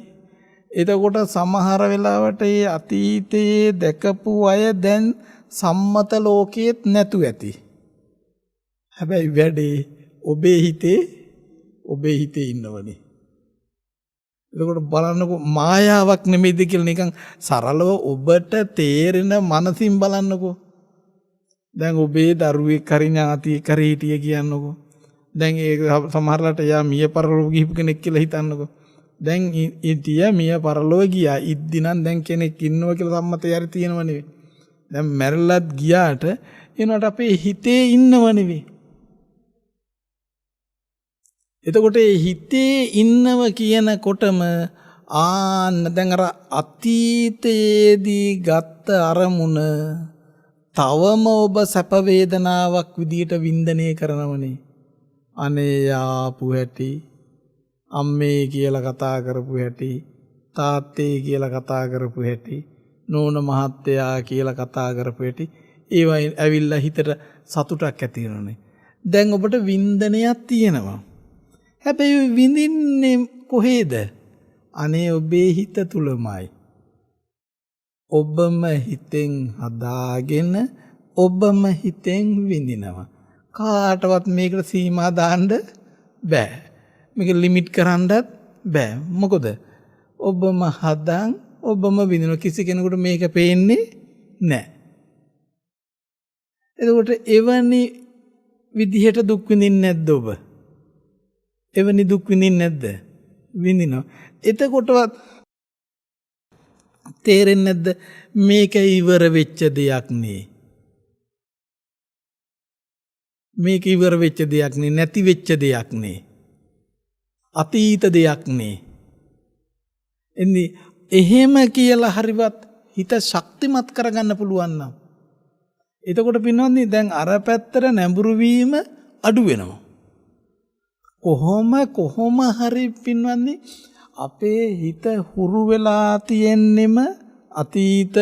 එතකොට සමහර වෙලාවට ඒ අතීතයේ දැකපු අය දැන් සම්මත ලෝකයේත් නැතු ඇති. හැබැයි වැඩේ ඔබේ හිතේ ඉන්නවනේ. එතකොට බලන්නකෝ මායාවක් නෙමෙයිද කියලා නිකන් සරලව ඔබට තේරෙන මනසින් බලන්නකෝ. දැන් ඔබේ දරුවෙක් හරි ඥාතියෙක් හරි හිටිය කියන්නකෝ. දැන් ඒ සමහරලාට යා මිය පරලොව ගිහපු කෙනෙක් කියලා හිතන්නකෝ. දැන් ඉතිය මිය පරලොව ගියා. ඉද්දිනම් දැන් කෙනෙක් ඉන්නවා කියලා සම්මතය හරි තියෙනව නෙවෙයි. දැන් මැරෙලත් ගියාට එනකොට අපේ හිතේ ඉන්නව නෙවෙයි. එතකොට හිතේ ඉන්නව කියනකොටම දැන් අර අතීතයේදී ගත්ත අරමුණ තවම ඔබ සැප වේදනාවක් විදියට වින්දනය කරනවනේ. අනේ ආපු හැටි, අම්මේ කියලා කතා කරපු හැටි, තාත්තේ කියලා කතා කරපු හැටි, නෝන මහත්තයා කියලා කතා කරපු හැටි, ඒවා ඇවිල්ලා හිතට සතුටක් ඇති වෙනවනේ. දැන් ඔබට වින්දනයක් තියෙනවා. හැබැයි විඳින්නේ කොහේද? අනේ ඔබේ හිත තුලමයි. ඔබම හිතෙන් හදාගෙන ඔබම හිතෙන් විඳිනවා. කාටවත් මේකට සීමා දාන්න බෑ. මේක ලිමිට් කරන්නත් බෑ. මොකද ඔබම හදන් ඔබම විඳින කිසි කෙනෙකුට මේක පේන්නේ නැහැ. එතකොට එවැනි විදිහට දුක් විඳින්නේ නැද්ද ඔබ? එවැනි දුක් විඳින්නේ නැද්ද? විඳිනවා. එතකොටවත් තේරෙන්නේ නැද්ද මේක ඉවර වෙච්ච දෙයක් නේ. මේක ඉවර වෙච්ච දෙයක් නේ, නැති වෙච්ච දෙයක් නේ. අතීත දෙයක් නේ. එන්නේ එහෙම කියලා හරිවත් හිත ශක්තිමත් කරගන්න පුළුවන් නම් එතකොට පින්වත්නි දැන් අර පැත්තට නැඹුරු වීම අඩු වෙනවා. කොහොම හරි පින්වත්නි අපේ හිත හුරු වෙලා තියෙන්නෙම අතීත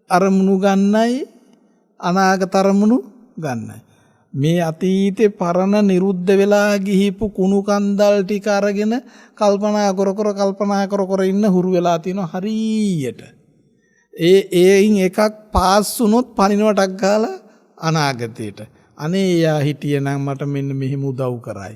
අරමුණු ගන්නයි අනාගත අරමුණු ගන්නයි. මේ අතීතේ පරණ නිරුද්ධ වෙලා ගිහිපු කුණු කන්දල් ටික අරගෙන කල්පනා කර ඉන්න හුරු වෙලා තියෙනවා හරියට. ඒයින් එකක් පාස් වුණොත් පනිනවටක් ගාලා අනාගතයට. අනේ යා හිටියනම් මට මෙන්න මෙහෙම උදව් කරයි.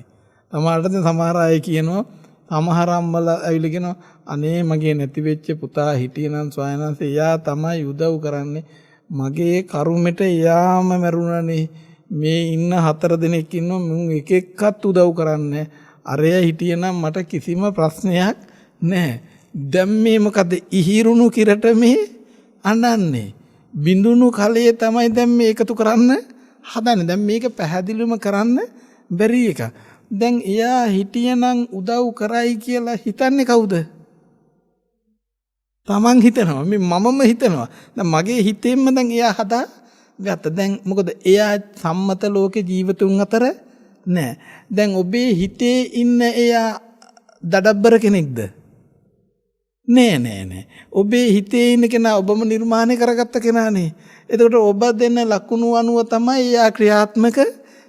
සමහරට සමහර අය කියනවා, සමහර අම්මලා ඇවිල්ලා කියනවා අනේ මගේ නැති වෙච්ච පුතා හිටියනම් ස්වාමීන් එයා තමයි උදව් කරන්නේ. මගේ කරුමෙට එයාම මැරුණනේ. මේ ඉන්න 4 දෙනෙක් ඉන්නවා මුන් එක එක්කත් උදව් කරන්නේ. අරය හිටියනම් මට කිසිම ප්‍රශ්නයක් නැහැ. දැන් මේ මොකද ඉහිරුණු කිරට මේ අනන්නේ. බිඳුණු කලයේ තමයි දැන් මේ එකතු කරන්න හදන්නේ. දැන් මේක පැහැදිලිවම කරන්න බැරි එක. දැන් එයා හිටියනම් උදව් කරයි කියලා හිතන්නේ කවුද? තමන් හිතනවා. මමම හිතනවා. දැන් මගේ හිතෙන්ම දැන් එයා හදා ගත්ත. දැන් මොකද එයා සම්මත ලෝකේ ජීවිතුන් අතර නෑ. දැන් ඔබේ හිතේ ඉන්න එයා දඩබ්බර කෙනෙක්ද? නෑ. ඔබේ හිතේ ඉන්න කෙනා ඔබම නිර්මාණය කරගත්ත කෙනානේ. එතකොට ඔබ දෙන්න ලකුණු අනුව තමයි එයා ක්‍රියාත්මක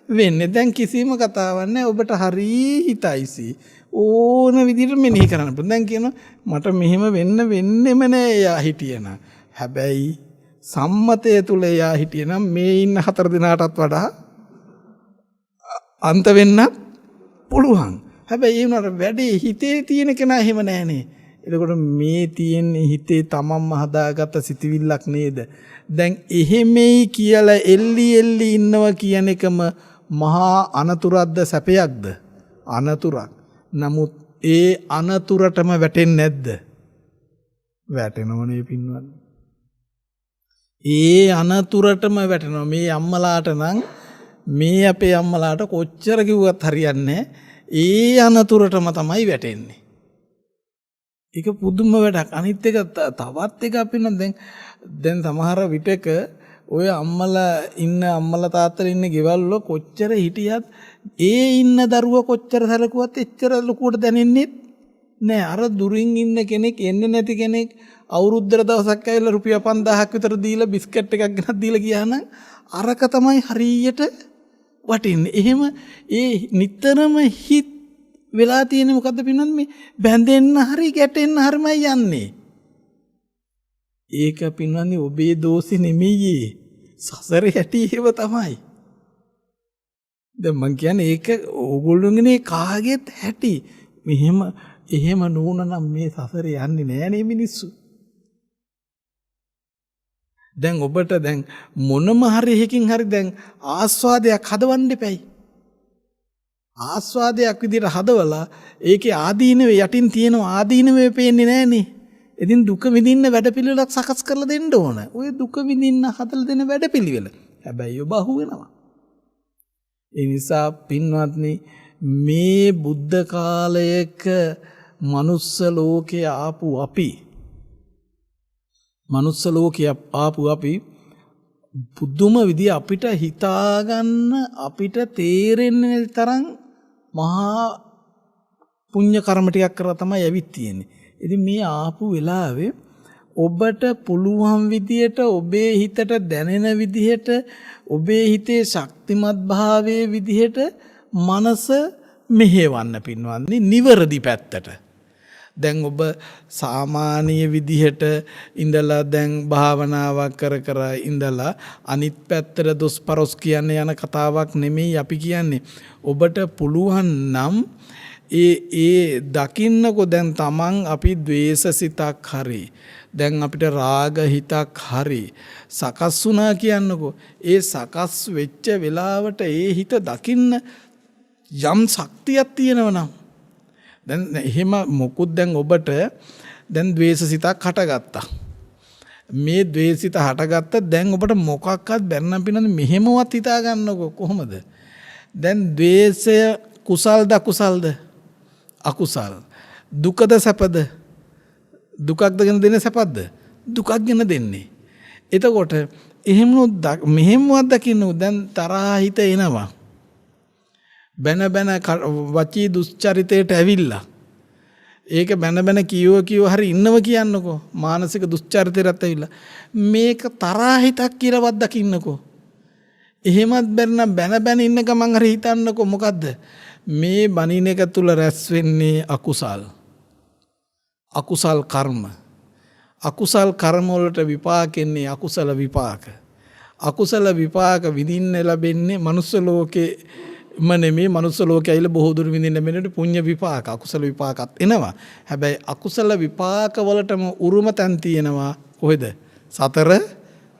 වෙන්නේ. දැන් කිසිම කතාවක් නෑ. ඔබට හරි හිතයිසි. ඕන විදිහට මෙනෙහි කරන්න පුළුවන්. දැන් කියනවා මට මෙහෙම වෙන්නෙම නෑ එයා හිටියනම්. හැබැයි සම්මතය තුල එයා හිටියනම් මේ ඉන්න 4 දිනාටත් වඩා අන්ත වෙන්නත් පුළුවන්. හැබැයි ඒ වුණාට වැඩේ හිතේ තියෙන කෙනා එහෙම නෑනේ. එතකොට මේ තියෙන්නේ හිතේ තමන්ම හදාගත්ත සිතවිල්ලක් නේද? දැන් එහෙමයි කියලා එල්ලි ඉන්නවා කියන එකම මහා අනතුරක්ද සැපයක්ද? අනතුරක්. නමුත් ඒ අනතුරටම වැටෙන්නේ නැද්ද? වැටෙනවනේ පින්වත්නි. ඒ අනතුරටම වැටෙනවා. මේ අම්මලාට නම් මේ අපේ අම්මලාට කොච්චර කිව්වත් හරියන්නේ ඒ අනතුරටම තමයි වැටෙන්නේ. ඒක පුදුම වැඩක්. අනිත් එක තවත් එක අපි නම් දැන් සමහර විටක ඔය අම්මලා තාත්තලා ඉන්න ගෙවල් වල කොච්චර හිටියත් ඒ ඉන්න දරුවා කොච්චර සැලකුවත් එච්චර ලොකුවට දැනෙන්නේ නෑ. අර දුරින් ඉන්න කෙනෙක් එන්නේ නැති කෙනෙක් අවුරුද්දට දවසක් ඇවිල්ලා රුපියල් 5000ක් විතර දීලා බිස්කට් එකක් ගෙනත් දීලා ගියා නම් අරක තමයි හරියට වටින්නේ. එහෙම ඒ නිතරම හිත වෙලා තියෙන්නේ මොකද්ද පින්නත් මේ බැඳෙන්න හරි ගැටෙන්න හරිමයි යන්නේ. ඒක පින්නන්නේ ඔබේ දෝෂෙ නෙමෙයි. සසරේ හැටි ඒව තමයි. දැන් මං කියන්නේ ඒක ඕගොල්ලෝගේ කාගෙත් හැටි. එහෙම නෝනනම් මේ සසරේ යන්නේ නෑනේ මිනිස්සු. දැන් ඔබට දැන් මොනම හරි එකකින් හරි දැන් ආස්වාදයක් හදවන්න එපයි. ආස්වාදයක් විදිහට හදවලා ඒකේ ආදීනවේ යටින් තියෙන ආදීනවේ පේන්නේ නෑනේ. ඉතින් දුක විඳින්න වැඩපිළිවෙලක් සකස් කරලා දෙන්න ඕන. ඔය දුක විඳින්න හදලා දෙන වැඩපිළිවෙල. හැබැයි ඔබ අහු වෙනවා. ඒ නිසා පින්වත්නි මේ බුද්ධ කාලයක මනුස්ස ලෝකේ ආපු අපි පුදුම විදිය අපිට හිතාගන්න අපිට තේරෙන්නේ තරම් මහා පුණ්‍ය කර්ම ටිකක් කරලා තමයි ඇවිත් තියෙන්නේ. ඉතින් මේ ආපු වෙලාවේ ඔබට පුළුවන් විදියට ඔබේ හිතට දැනෙන විදිහට ඔබේ හිතේ ශක්තිමත් භාවයේ විදිහට මනස මෙහෙවන්න පින්වත්නි නිවැරදි පැත්තට. දැන් ඔබ සාමාන්‍ය විදිහට ඉඳලා දැන් භාවනාවක් කර ඉඳලා අනිත් පැත්තට දොස් පරොස් කියන්න යන කතාවක් නෙමෙයි අපි කියන්නේ. ඔබට පුළුවන් නම් ඒ දකින්නකො දැන් තමන් අපි ද්වේෂසිතක් හරි දැන් අපිට රාග හිතක් හරි සකස් වුණා කියන්නකො. ඒ සකස් වෙච්ච වෙලාවට ඒ හිත දකින්න යම් ශක්තියක් තියෙනවා නම් දැන් එහෙම මොකුත් දැන් ඔබට දැන් ද්වේෂසිතක් හටගත්තා. මේ ද්වේෂිත හටගත්ත දැන් ඔබට මොකක්වත් බැන්න පිනන්නේ මෙහෙමවත් හිතා ගන්නකො කොහොමද? දැන් ද්වේෂය කුසල්ද අකුසල්ද? අකුසල්. දුකද සැපද? දුකක්ද ගෙන දෙන්නේ සැපද? දුකක් ගෙන දෙන්නේ. එතකොට මෙහෙමවත් දකින්න දැන් තරහ හිත එනවා. බැන වචී දුස්චරිතයට ඇවිල්ලා. ඒක බැන කියව හරි ඉන්නව කියන්නකෝ. මානසික දුස්චරිතයට ඇවිල්ලා. මේක තරහ හිතක් කියලාවත් දකින්නකෝ. එහෙමත් බැන ඉන්න ගමන් හරි හිතන්නකෝ මොකද්ද? මේ බණින එක තුල රැස් වෙන්නේ අකුසල්. අකුසල් කර්ම. අකුසල් කර්ම වලට විපාකෙන්නේ අකුසල විපාක. අකුසල විපාක විඳින්න ලැබෙන්නේ මනුස්ස ලෝකේ නෙමෙයි. මනුස්ස ලෝකේ ඇවිල්ලා බොහෝ දුර විඳින්න ලැබෙන්නේ පුණ්‍ය විපාක. අකුසල විපාකත් එනවා. හැබැයි අකුසල විපාක වලටම උරුම තැන් තියෙනවා කොහෙද? සතර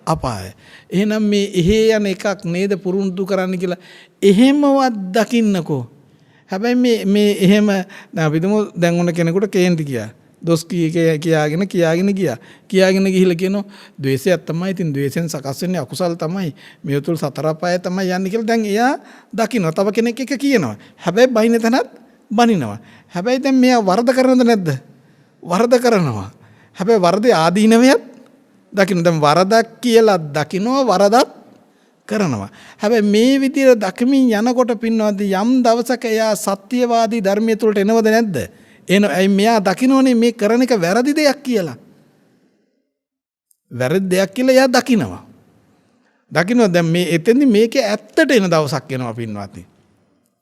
අපාය. එහෙනම් මේ එහෙ යන එකක් නේද පුරුදු කරන්න කියලා එහෙමවත් දකින්නකෝ. හැබැයි මේ එහෙම අපි දුමු දැන් ඔන්න කෙනෙකුට කේන්ති ගියා. දොස් කියාගෙන ගියා. කියාගෙන ගිහිල්ලා කියනවා ද්වේෂයක් තමයි. ඉතින් ද්වේෂෙන් සකස් වෙන්නේ අකුසල් තමයි. මේ තුල සතර අපාය තමයි යන්නේ කියලා දැන් එයා දකිනවා. තව කෙනෙක් එක කියනවා. හැබැයි බයින තැනත් බනිනවා. හැබැයි දැන් මෙයා වරද කරනවද නැද්ද? වරද කරනවා. හැබැයි වරදේ ආදීනවයත් දකින්න. දැන් වරදක් කියලා දකිනවා වරදක් කරනවා. හැබැයි මේ විදිහට දකමින් යනකොට පින්නවද යම් දවසක එයා සත්‍යවාදී ධර්මයේ තුලට එනවද නැද්ද? ඇයි මෙයා දකින්නෝනේ මේ කරන එක වැරදි දෙයක් කියලා. වැරදි දෙයක් කියලා එයා දකිනවා. දකින්නවා දැන් මේ එතෙන්දි මේකේ ඇත්තට එන දවසක් එනවා පින්වත්නි.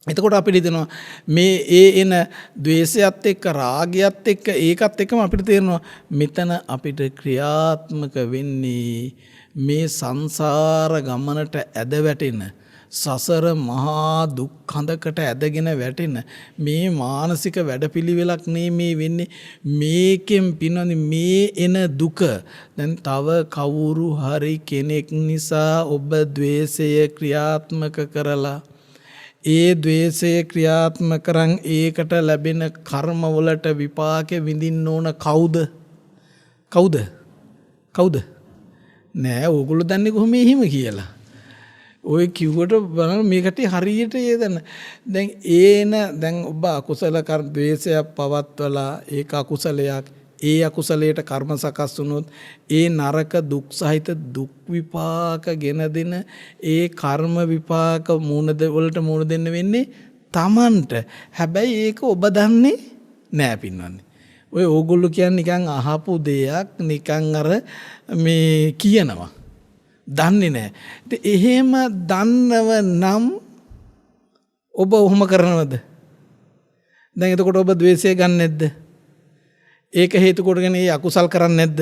එතකොට අපිට හිතෙනවා මේ එන ද්වේෂයත් එක්ක රාගයත් එක්ක ඒකත් එක්කම අපිට තේරෙනවා මෙතන අපිට ක්‍රියාත්මක වෙන්නේ මේ සංසාර ගමනට ඇද වැටෙන සසර මහා දුක්ඛඳකට ඇදගෙන වැටෙන මේ මානසික වැඩපිළිවෙලක් මේ වෙන්නේ. මේකෙන් පින්නනි මේ එන දුක දැන් තව කවුරු හරි කෙනෙක් නිසා ඔබ ද්වේෂය ක්‍රියාත්මක කරලා ඒ ද්වේෂය ක්‍රියාත්මක කරන් ඒකට ලැබෙන කර්ම වලට විපාක විඳින්න ඕන කවුද? නෑ ඕගොල්ලෝ දන්නේ කොහොම එහෙම කියලා. ඔය කිව්වට බලන්න මේ කට්ටිය හරියට ඒ දන්න. දැන් දැන් ඔබ අකුසල කර්ම ද්වේෂයක් පවත්වලා ඒක අකුසලයක්. ඒ අකුසලයට කර්ම සකස් වුණොත් ඒ නරක දුක් සහිත දුක් විපාක ගෙන දෙන ඒ කර්ම විපාක වලට මූණ දෙන්න වෙන්නේ Tamanට. හැබැයි ඒක ඔබ දන්නේ නෑ පින්වන්නේ. ඔය ඕගොල්ලෝ කියන්නේ නිකන් අහපු දෙයක් නිකන් අර මේ කියනවා. දන්නේ නෑ. එහෙම දන්නව නම් ඔබ ඔහොම කරනවද? දැන් එතකොට ඔබ ද්වේෂය ගන්න නැද්ද? ඒක හේතු කොටගෙන ඒ අකුසල් කරන්නේ නැද්ද?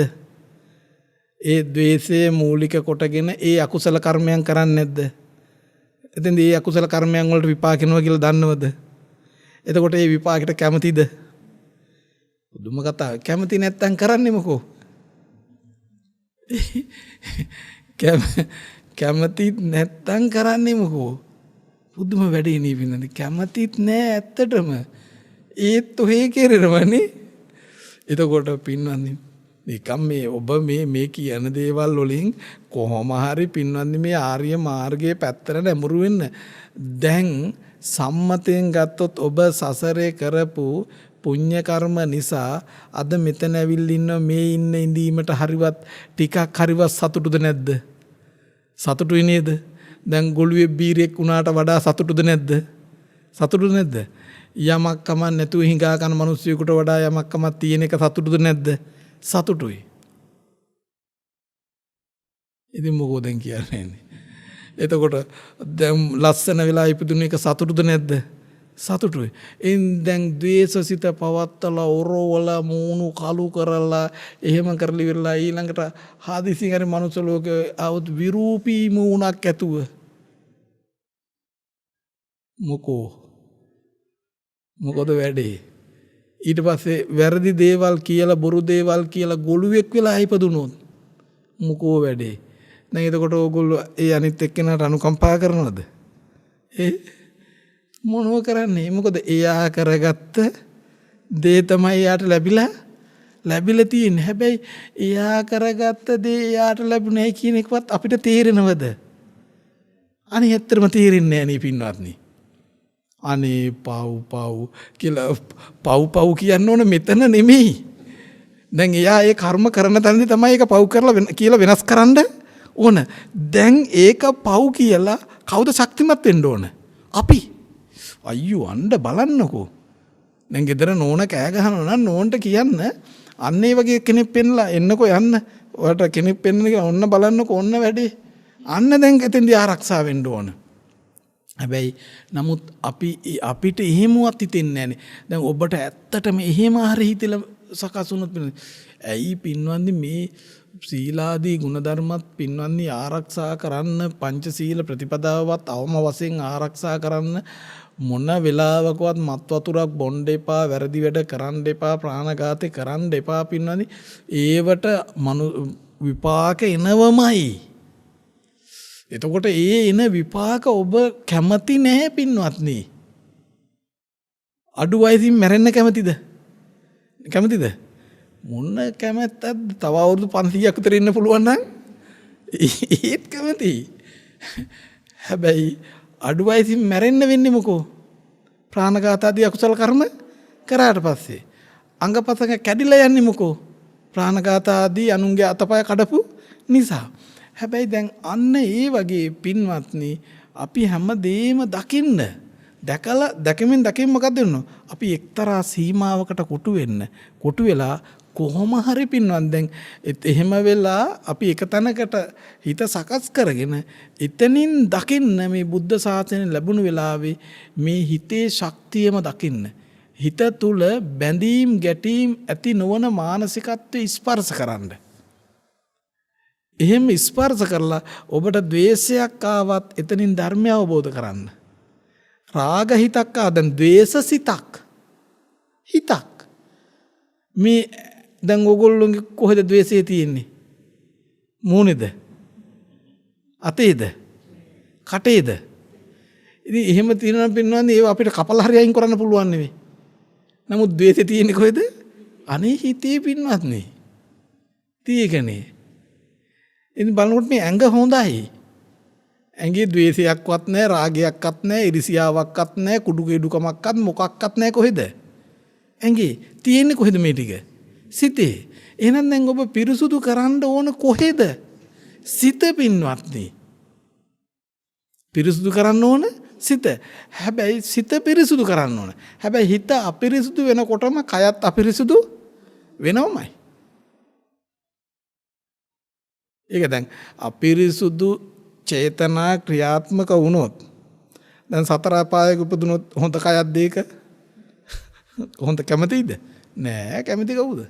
ඒ ද්වේෂයේ මූලික කොටගෙන ඒ අකුසල කර්මයන් කරන්නේ නැද්ද? එතෙන්ද ඒ අකුසල කර්මයන් වලට විපාක වෙනවා කියලා දන්නවද? එතකොට ඒ විපාකයට කැමතිද? බුදුම කතාව. කැමති නැත්තම් කරන්නේ මොකෝ? කැමති නැත්තම් කරන්නේ මොකෝ? බුදුම වැඩේ නේ පින්නන්නේ. කැමතිත් නෑ ඇත්තටම. ඒත් ඔහේ කෙරෙනවනේ. එතකොට පින්වන්නේ නිකම් මේ ඔබ මේ කියන දේවල් වලින් කොහොම හරි පින්වන්නේ මේ ආර්ය මාර්ගයේ පැත්තට නැඹුරු වෙන්න. දැන් සම්මතයෙන් ගත්තොත් ඔබ සසරේ කරපු පුණ්‍ය කර්ම නිසා අද මෙතන ඇවිල්ලා ඉන්න මේ ඉන්න ඉඳීමට හරිවත් ටිකක් හරිවත් සතුටුද නැද්ද? සතුටුයි නේද? දැන් ගොළුවේ බීරෙක් වුණාට වඩා සතුටුද නැද්ද? සතුටුද නැද්ද? යමක් කමක් නැතුව හිඟා කන මිනිස්සුෙකුට වඩා යමක් කමක් තියෙන එක සතුටුද නැද්ද? සතුටුයි. ඉතින් මොකෝ දැන් කියන්නේ? එතකොට දැන් ලස්සන වෙලා ඉපදුන එක සතුටුද නැද්ද? සතුටුයි. දැන් ද්වේෂසිත පවත්තලා ඔරවල මූණු කළු කරලා එහෙම කරලි වෙලා ඊළඟට හදිසියෙන් හරි මනුස්ස ලෝකේ આવුත් විරූපී මූණක් ඇතුව මොකද වැඩේ? ඊට පස්සේ වැරදි දේවල් කියලා බොරු දේවල් කියලා ගොළුෙක් වෙලා ඉපදුනොත් මොකෝ වැඩේ? දැන් එතකොට ඕගොල්ලෝ ඒ අනිත් එක්කෙනාට අනුකම්පා කරනවද? මොනව කරන්නේ? මොකද එයා කරගත්ත දේ තමයි එයාට ලැබිලා තියෙන්නේ. හැබැයි එයා කරගත්ත දේ එයාට ලැබුණේ කියන එකවත් අපිට තේරෙනවද? අනේ ඇත්තටම තේරෙන්නේ නැහැ නේ පින්වත්නි. අනේ පව් කියලා පව් කියන්න ඕන මෙතන නෙමෙයි. දැන් එයා ඒ කර්ම කරන තැනදී තමයි ඒක පව් කරලා කියලා වෙනස් කරන්න ඕන. දැන් ඒක පව් කියලා කවුද ශක්තිමත් වෙන්න ඕන? අපි. අයියෝ අඬ බලන්නකෝ. දැන් ගෙදර නෝන කෑ ගහනවා නම් නෝන්ට කියන්න අන්න ඒ වගේ කෙනෙක් පෙන්ලා එන්නකෝ යන්න. ඔයාලට කෙනෙක් පෙන්නන කියලා ඔන්න බලන්නකෝ ඔන්න වැඩේ. අන්න දැන් එතෙන්දී ආරක්ෂා වෙන්න ඕන. හැබැයි නමුත් අපිට එහෙමවත් හිතෙන්නේ නැහනේ. දැන් ඔබට ඇත්තටම එහෙම හරි හිතලා සකස් වුණොත් ඇයි පින්වන්දි මේ සීලාදී ගුණධර්මත් පින්වන්දි ආරක්ෂා කරන්න පංචශීල ප්‍රතිපදාවවත් අවම වශයෙන් ආරක්ෂා කරන්න මොන වෙලාවකවත් මත් වතුරක් බොන්න එපා, වැරදි වැඩ කරන්න එපා, ප්‍රාණඝාතේ කරන්න එපා පින්වන්දි. ඒවට විපාක එනවමයි. එතකොට එන විපාක ඔබ කැමති නැහැ පින්වත්නි. අඩු වයසින් මැරෙන්න කැමතිද? කැමතිද? මොන කැමැත්තක්ද? තව අවුරුදු 500ක් විතර ඉන්න පුළුවන් නම් ඒත් කැමති. හැබැයි අඩු වයසින් මැරෙන්න වෙන්නේ මොකෝ? ප්‍රාණඝාත ආදී අකුසල කර්ම කරාට පස්සේ. අංගපසක කැඩිලා යන්නේ මොකෝ? ප්‍රාණඝාත ආදී අනුන්ගේ අතපය කඩපු නිසා. හැබැයි දැන් අන්න ඒ වගේ පින්වත්නි අපි හැමදේම දකින්න දැකමින් මොකක්ද වෙන්නේ? අපි එක්තරා සීමාවකට කොටු වෙලා කොහොම හරි පින්වත් දැන් එහෙම වෙලා අපි එක තැනකට හිත සකස් කරගෙන එතනින් දකින්න මේ බුද්ධ ශාසනය ලැබුණු වෙලාවේ මේ හිතේ ශක්තියම දකින්න. හිත තුල බැඳීම් ගැටීම් ඇති නොවන මානසිකත්වය ස්පර්ශ කරන්න. එහෙම ස්පර්ශ කරලා ඔබට ද්වේෂයක් ආවත් එතනින් ධර්මය අවබෝධ කරන්න. රාග හිතක් ආදන් ද්වේෂ හිතක් මේ දැන් ඕගොල්ලෝගේ කොහෙද ද්වේෂය තියෙන්නේ? මූණේද? අතේද? කටේද? ඉතින් එහෙම තියෙනවා පින්නවන්නේ ඒව අපිට කපලා හරි අයින් කරන්න පුළුවන් නෙවෙයි. නමුත් ද්වේෂය තියෙන්නේ කොහෙද? අනේ හිතේ පින්නවත් නේ. තියෙකනේ. ඉතින් බලනකොට මේ ඇඟ හොඳයි. ඇඟේ ද්වේෂයක්වත් නැහැ, රාගයක්වත් නැහැ, ඉරිසියාවක්වත් නැහැ, කුඩුකෙඩුකමක්වත් මොකක්වත් නැහැ කොහෙද? ඇඟේ තියෙන්නේ කොහෙද මේ ටික? සිතේ. එහෙනම් දැන් ඔබ පිරිසුදු කරන්න ඕන කොහෙද? සිත පින්වත්නි. පිරිසුදු කරන්න ඕන සිත. හැබැයි සිත පිරිසුදු කරන්න ඕන. හැබැයි හිත අපිරිසුදු වෙනකොටම කයත් අපිරිසුදු වෙනවමයි. ඒක දැන් අපිරිසුදු චේතනා ක්‍රියාත්මක වුණොත් දැන් සතර අපායක උපදිනොත් හොඳ කයක් දෙක හොඳ කැමතිද? නෑ, කැමති කවුද?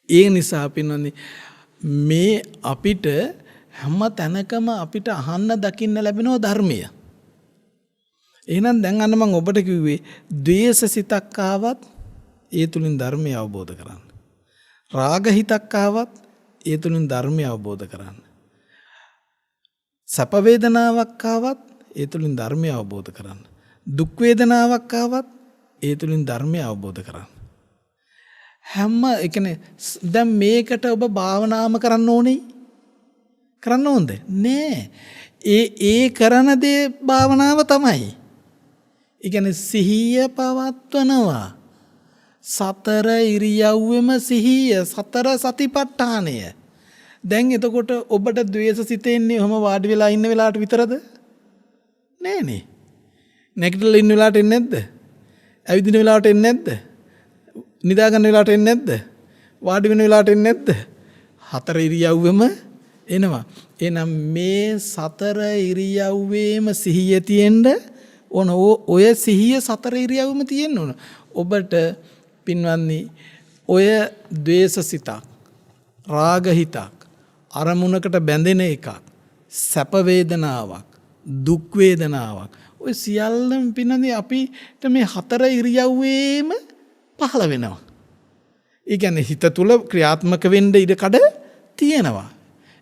ඒ නිසා පින්නන්නේ මේ අපිට හැම තැනකම අපිට අහන්න දකින්න ලැබෙනවා ධර්මය. එහෙනම් දැන් අන්න මම ඔබට කිව්වේ ද්වේෂ සිතක් ආවත් ඒ තුලින් ධර්මය අවබෝධ කරගන්න. රාග හිතක් ආවත් ඒ තුලින් ධර්මය අවබෝධ කරගන්න. සැප වේදනාවක් ආවත් ඒ තුලින් ධර්මය අවබෝධ කරගන්න. දුක් වේදනාවක් ආවත් ඒ තුලින් ධර්මය අවබෝධ කරගන්න. හැම එකනේ දැන් මේකට ඔබ භාවනාම කරන්න ඕනේ. කරන්න ඕනද? නෑ. ඒ කරන දේ භාවනාව තමයි. ඒ කියන්නේ සිහිය පවත්වනවා. සතර ඉරියව්වෙම සිහිය, සතර සතිපට්ඨානය. දැන් එතකොට ඔබට ද්වේෂ සිතෙන්නේ ඔහම වාඩි වෙලා ඉන්න වෙලාවට විතරද? නෑනේ. නැගිටලා ඉන්න වෙලාවට එන්නේ නැද්ද? ඇවිදින වෙලාවට එන්නේ නැද්ද? නිදා ගන්න වෙලාවට එන්නේ නැද්ද? වාඩි වෙන වෙලාවට එන්නේ නැද්ද? හතර ඉරියව්වෙම එනවා. එහෙනම් මේ සතර ඉරියව්වේම සිහිය තියෙන්න ඕන. ඔය සිහිය සතර ඉරියව්වෙම තියෙන්න ඕන. ඔබට පින්වත්නි ඔය ද්වේෂ සිතක්, රාග හිතක්, අරමුණකට බැඳෙන එකක්, සැප වේදනාවක්, දුක් වේදනාවක්, ඔය සියල්ලම පින්වත්නි අපිට මේ හතර ඉරියව්වේම පහළ වෙනවා. ඒ කියන්නේ හිත තුල ක්‍රියාත්මක වෙන්න ඉඩ කඩ තියෙනවා.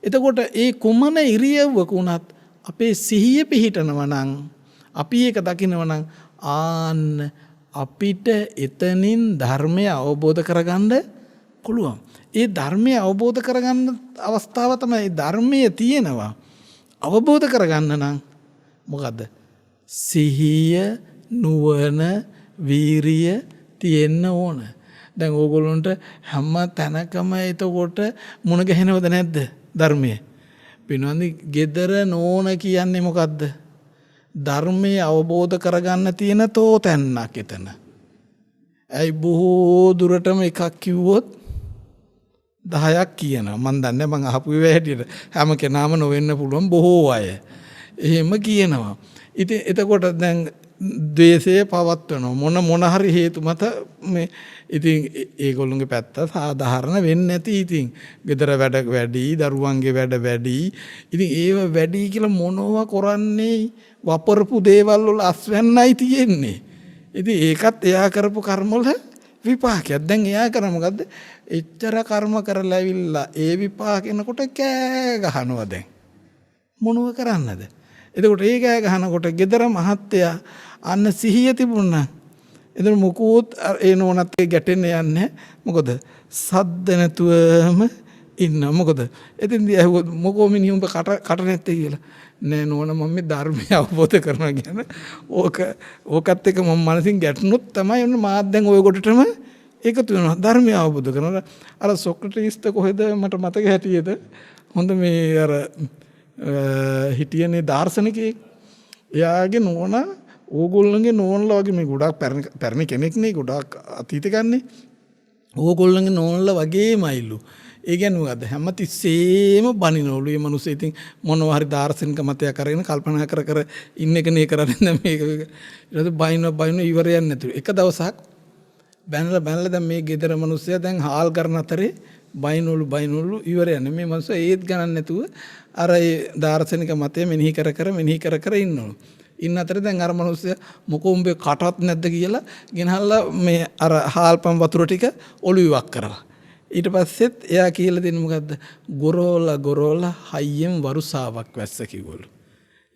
එතකොට ඒ කුමන ඉරියව්වක වුණත් අපේ සිහිය පිහිටනවා නම්, අපි ඒක දකිනවා නම් ආන්න අපිට එතනින් ධර්මය අවබෝධ කරගන්න පුළුවන්. ඒ ධර්මය අවබෝධ කරගන්න අවස්ථාව තමයි ධර්මයේ තියෙනවා. අවබෝධ කරගන්න නම් මොකද්ද? සිහිය, නුවණ, වීරිය තියෙන්න ඕන. දැන් ඕගොල්ලන්ට හැම තැනකම එතකොට මුණ ගැහෙනවද නැද්ද ධර්මයේ? පින්වත්නි, gedara නෝන කියන්නේ මොකද්ද? ධර්මයේ අවබෝධ කරගන්න තියෙන තෝතැන්නක් එතන. ඇයි බොහෝ දුරටම එකක් කිව්වොත් 10ක් කියනවා. මන් දන්නේ මං අහපු ඒවා හැටියට හැම කෙනාම නොවෙන්න පුළුවන්, බොහෝ අය එහෙම කියනවා. ඉතින් එතකොට දැන් ද්වේෂය පවත්වනවා මොන හරි හේතු මත මේ. ඉතින් ඒගොල්ලෝගේ පැත්ත සාධාරණ වෙන්නේ නැති. ඉතින් ගෙදර වැඩ වැඩි, දරුවන්ගේ වැඩ වැඩි. ඉතින් ඒව වැඩි කියලා මොනවා කරන්නේ? වපරපු දේවල් වල අස්වැන්නයි තියෙන්නේ. ඉතින් ඒකත් එයා කරපු කර්ම වල විපාකයක්. දැන් එයා කරා මොකද්ද? එච්චර කර්ම කරලා ඇවිල්ලා ඒ විපාක එනකොට කෑ ගහනවා. දැන් මොනව කරන්නද? එතකොට ඒ කෑ ගහනකොට ගෙදර මහත්තයා අන්න සිහිය තිබුණා. එතන මොකෝත් ඒ නෝනත් ගැටෙන්න යන්නේ. මොකද සද්ද නැතුවම ඉන්න. මොකද එතෙන්දී ඇහුවොත් මොකෝ මිනිහ උඹ කට නැත්තේ කියලා. නෑ නෝන, මම මේ ධර්මය අවබෝධ කරනවා කියන ඕකත් එක්ක මම මනසින් ගැටුනොත් තමයි ඔන්න මාත් දැන් ඔය කොටටම එකතු වෙනවා. ධර්මය අවබෝධ කරනවා. අර සොක්‍රටිස්ට කොහෙද මට මතක හැටියට හොඳ මේ අර හිටියනේ දාර්ශනිකයෙක්. එයාගේ නෝනා ඕගොල්ලන්ගේ නෝනලා වගේ මේ ගොඩාක් පැරණි කෙනෙක් නේ, ගොඩාක් අතීත ගන්නේ. ඕගොල්ලන්ගේ නෝනලා වගේමයිලු. ඒ කියන්නේ මොකද්ද? හැම තිස්සෙම බනිනවලු මේ මිනිස්සු. ඉතින් මොනවා හරි දාර්ශනික මතයක් අරගෙන කල්පනා කර ඉන්න එක නේ කරන්නේ. දැන් මේක ඊට බයින ඉවරයක් නැතුව එක දවසක් බැනලා දැන් මේ ගෙදර මිනිස්සයා දැන් හාල් කරන අතරේ බයිනවලු ඉවරයක් නෙමෙයි. මේ මිනිස්සු ඒත් ගණන් නැතුව අර ඒ දාර්ශනික මතය මෙනෙහි කර ඉන්නවලු. ඉන්න අතරේ දැන් අර මිනිස්සයා මොකෝ උඹේ කටවත් නැද්ද කියලා ගෙනහල්ලා මේ අර හාල්පම් වතුර ටික ඔළුවක් කරලා. ඊට පස්සෙත් එයා කියලා දෙන්නේ මොකද්ද? ගොරෝලා හයියෙන් වරුසාවක් වැස්ස කිව්වලු.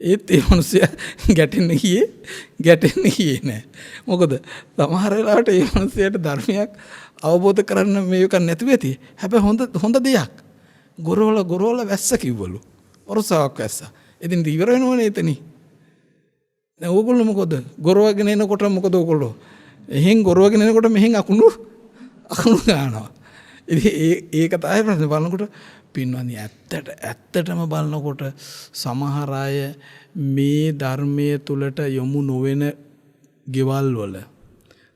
ඒත් ඒ මිනිස්සයා ගැටෙන්න ගියේ නෑ. මොකද සමහර වෙලාවට ඒ මිනිස්සයාට ධර්මයක් අවබෝධ කරන්න මේක නැතුව ඇති. හැබැයි හොඳ දෙයක්. ගොරවල වැස්ස කිව්වලු. වරුසාවක් වැස්ස. ඉතින් ඉවර වෙනවනේ එතනින්. දැන් ඕගොල්ලෝ මොකද? ගොරවගෙන එනකොට මොකද ඕගොල්ලෝ? එහෙන් ගොරවගෙන එනකොට මෙහෙන් අකුණු ගන්නවා. ඉතින් ඒක තමයි ප්‍රශ්නේ. බලනකොට පින්වත්නි ඇත්තටම බලනකොට සමහර අය මේ ධර්මයේ තුලට යොමු නොවන ගෙවල් වල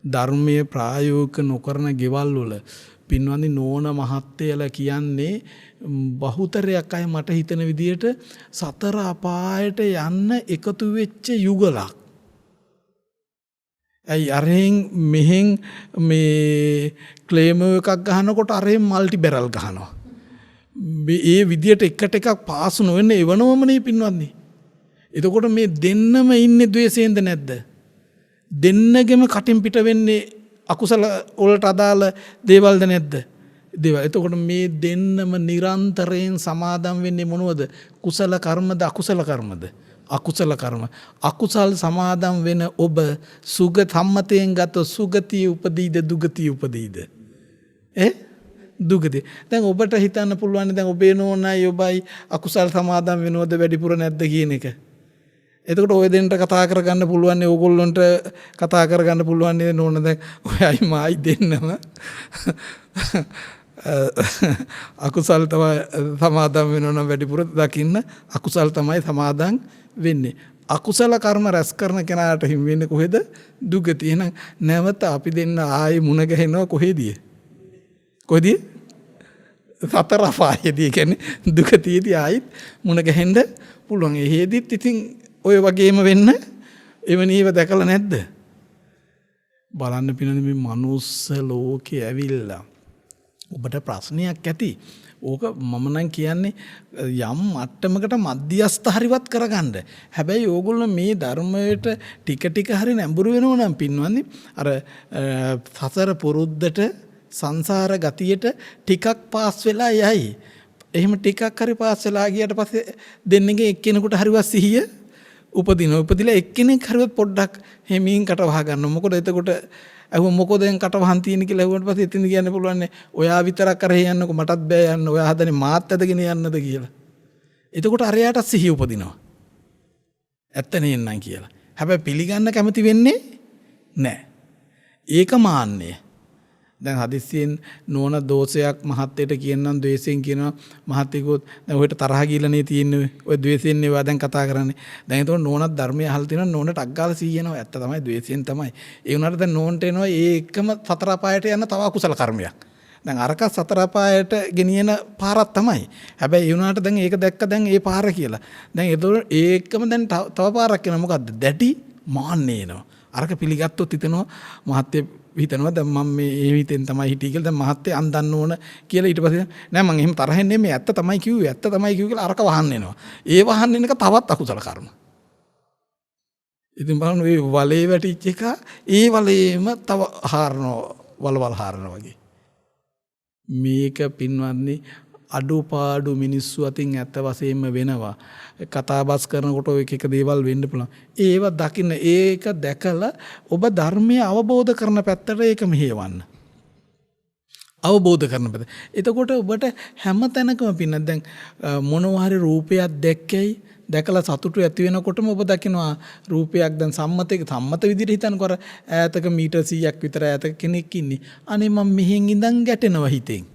ධර්මයේ ප්‍රායෝගික නොකරන ගෙවල් වල පින්වත්නි නෝන මහත්තයලා කියන්නේ බහුතරයක් අය මට හිතෙන විදියට සතර අපායට යන්න එකතු වෙච්ච යුගලක්. ඇයි අරෙන් මෙහෙන් මේ ක්ලේමෝ එකක් ගහනකොට අරෙන් මල්ටි බැරල් ගහනවා. ඒ විදියට එකට එකක් පාස් නොවෙන්න එවනවමනේ පින්වත්නි. එතකොට මේ දෙන්නම ඉන්නේ ද්වේෂයෙන්ද නැද්ද? දෙන්නගෙම කටින් පිට වෙන්නේ අකුසල වලට අදාළ දේවල්ද නැද්ද? දේවල්. එතකොට මේ දෙන්නම නිරන්තරයෙන් සමාදම් වෙන්නේ මොනවද? කුසල කර්මද අකුසල කර්මද? අකුසල කර්ම. අකුසල් සමාදම් වෙන ඔබ සුගතම්මතයෙන් ගත සුගතිය උපදීද දුගතිය උපදීද? දුගතිය. දැන් ඔබට හිතන්න පුළුවන් දැන් ඔබේ නෝනයි ඔබයි අකුසල් සමාදම් වෙනවද වැඩිපුර නැද්ද කියන එක. එතකොට ඔය දෙන්නට කතා කරගන්න පුළුවන් නේ ඕගොල්ලන්ට කතා කරගන්න පුළුවන් නේ නෝන දැන් ඔයයි මායි දෙන්නම අකුසල් තමයි සමාදම් වෙනවා නම් වැඩිපුර දකින්න අකුසල් තමයි සමාදම් වෙන්නේ. අකුසල කර්ම රැස් කරන කෙනාට හිමි වෙන්නේ කොහෙද? දුගතිය. එහෙනම් නැවත අපි දෙන්න ආයේ මුණ ගැහෙනවා කොහෙදී? කොහෙදී? සතර අපායේදී. කියන්නේ දුගතියේදී ආයිත් මුණ ගැහෙන්න පුළුවන්. එහෙදිත් ඉතින් ඔය වගේම වෙන්න එවනීව දැකලා නැද්ද? බලන්න පිළිඳ මේ මනුස්ස ලෝකේ ඇවිල්ලා ඔබට ප්‍රශ්නයක් ඇති. ඕක මම නම් කියන්නේ යම් මට්ටමකට මධ්‍යස්ථ හරිවත් කරගන්න. හැබැයි ඕගොල්ලෝ මේ ධර්මයට ටික ටික හරි නැඹුරු වෙනව නම් පින්වත්නි අර සසර පුරුද්දට සංසාර ගතියට ටිකක් පාස් වෙලා යයි. එහෙම ටිකක් හරි පාස් වෙලා ගියට පස්සේ දෙන්නගේ එක්කෙනෙකුට හරිවත් සිහිය උපදිලා එක්කෙනෙක් හරිවත් පොඩ්ඩක් හැමීන් කට වහ ගන්නවා. මොකද එතකොට අහුව මොකද දැන් කට වහන් තියෙන කියලා අහුවට පස්සේ එතින් කියන්න පුළුවන් නේ ඔයා විතරක් කරේ යන්නකො මටත් බෑ යන්න. ඔයා හදන්නේ මාත් ඇදගෙන යන්නද කියලා. එතකොට අරයාට සිහිය උපදිනවා. ඇත්ත නෙන්නම් කියලා. හැබැයි පිළිගන්න කැමති වෙන්නේ නැහැ. ඒක මාන්නේ. දැන් හදිස්සියෙන් නෝන දෝෂයක් මහත්තයට කියනනම් ද්වේෂයෙන් කියනවා මහත්තයෙකුත් දැන් ඔහෙට තරහ ගිහලානේ තියෙන්නේ ඔය ද්වේෂයෙන් ඒවා දැන් කතා කරන්නේ. දැන් ඒතකොට නෝනත් ධර්මයේ අහලා තියෙනවා නෝනට අග්ගාල සීයනවා. ඇත්ත තමයි ද්වේෂයෙන් තමයි. ඒ වුණාට දැන් නෝන්ට එනවා ඒ එකම සතර අපායට යන තව අකුසල කර්මයක්. දැන් අරක සතර අපායට ගෙනියන පාරක් තමයි. හැබැයි ඒ වුණාට දැන් ඒක දැක්ක දැන් ඒ පාර කියලා. දැන් ඒතකොට ඒකම දැන් තව පාරක් එනවා. මොකද්ද? දැටි මාන්නේ එනවා. අරක පිළිගත්තොත් හිතනවා මහත්තය හිතනවා දැන් මම මේ ඒ හිතෙන් තමයි හිටියේ කියලා දැන් මහත්තයා අන්දන්න ඕන කියලා ඊට පස්සේ නෑ මම එහෙම තරහින් නෙමෙයි ඇත්ත තමයි කිව්වේ කියලා අරක වහන්න එනවා. ඒ වහන්න එනක තවත් අකුසල කර්ම. ඉතින් බලන්න මේ වලේ වැටිච්ච එක ඒ වලේම තව හාරනවා වලවල් හාරනවා වගේ. මේක පින්වත්නි අඩුපාඩු මිනිස්සු අතින් ඇත්ත වශයෙන්ම වෙනවා. කතාබස් කරනකොට ඔය එක දේවල් වෙන්න පුළුවන්. ඒව දකින්න ඒක දැකලා ඔබ ධර්මය අවබෝධ කරන පැත්තට ඒක මෙහෙවන්න. අවබෝධ කරන පැත්ත. එතකොට ඔබට හැම තැනකම පින්න දැන් මොනවා හරි රූපයක් දැක්කයි දැකලා සතුටු ඇති වෙනකොටම ඔබ දකිනවා රූපයක් දැන් සම්මත විදිහට හිතනකො අර ඈතක මීටර් 100ක් විතර ඈතක කෙනෙක් ඉන්නේ. අනේ මම මෙහෙන් ඉඳන් ගැටෙනවා හිතෙන්.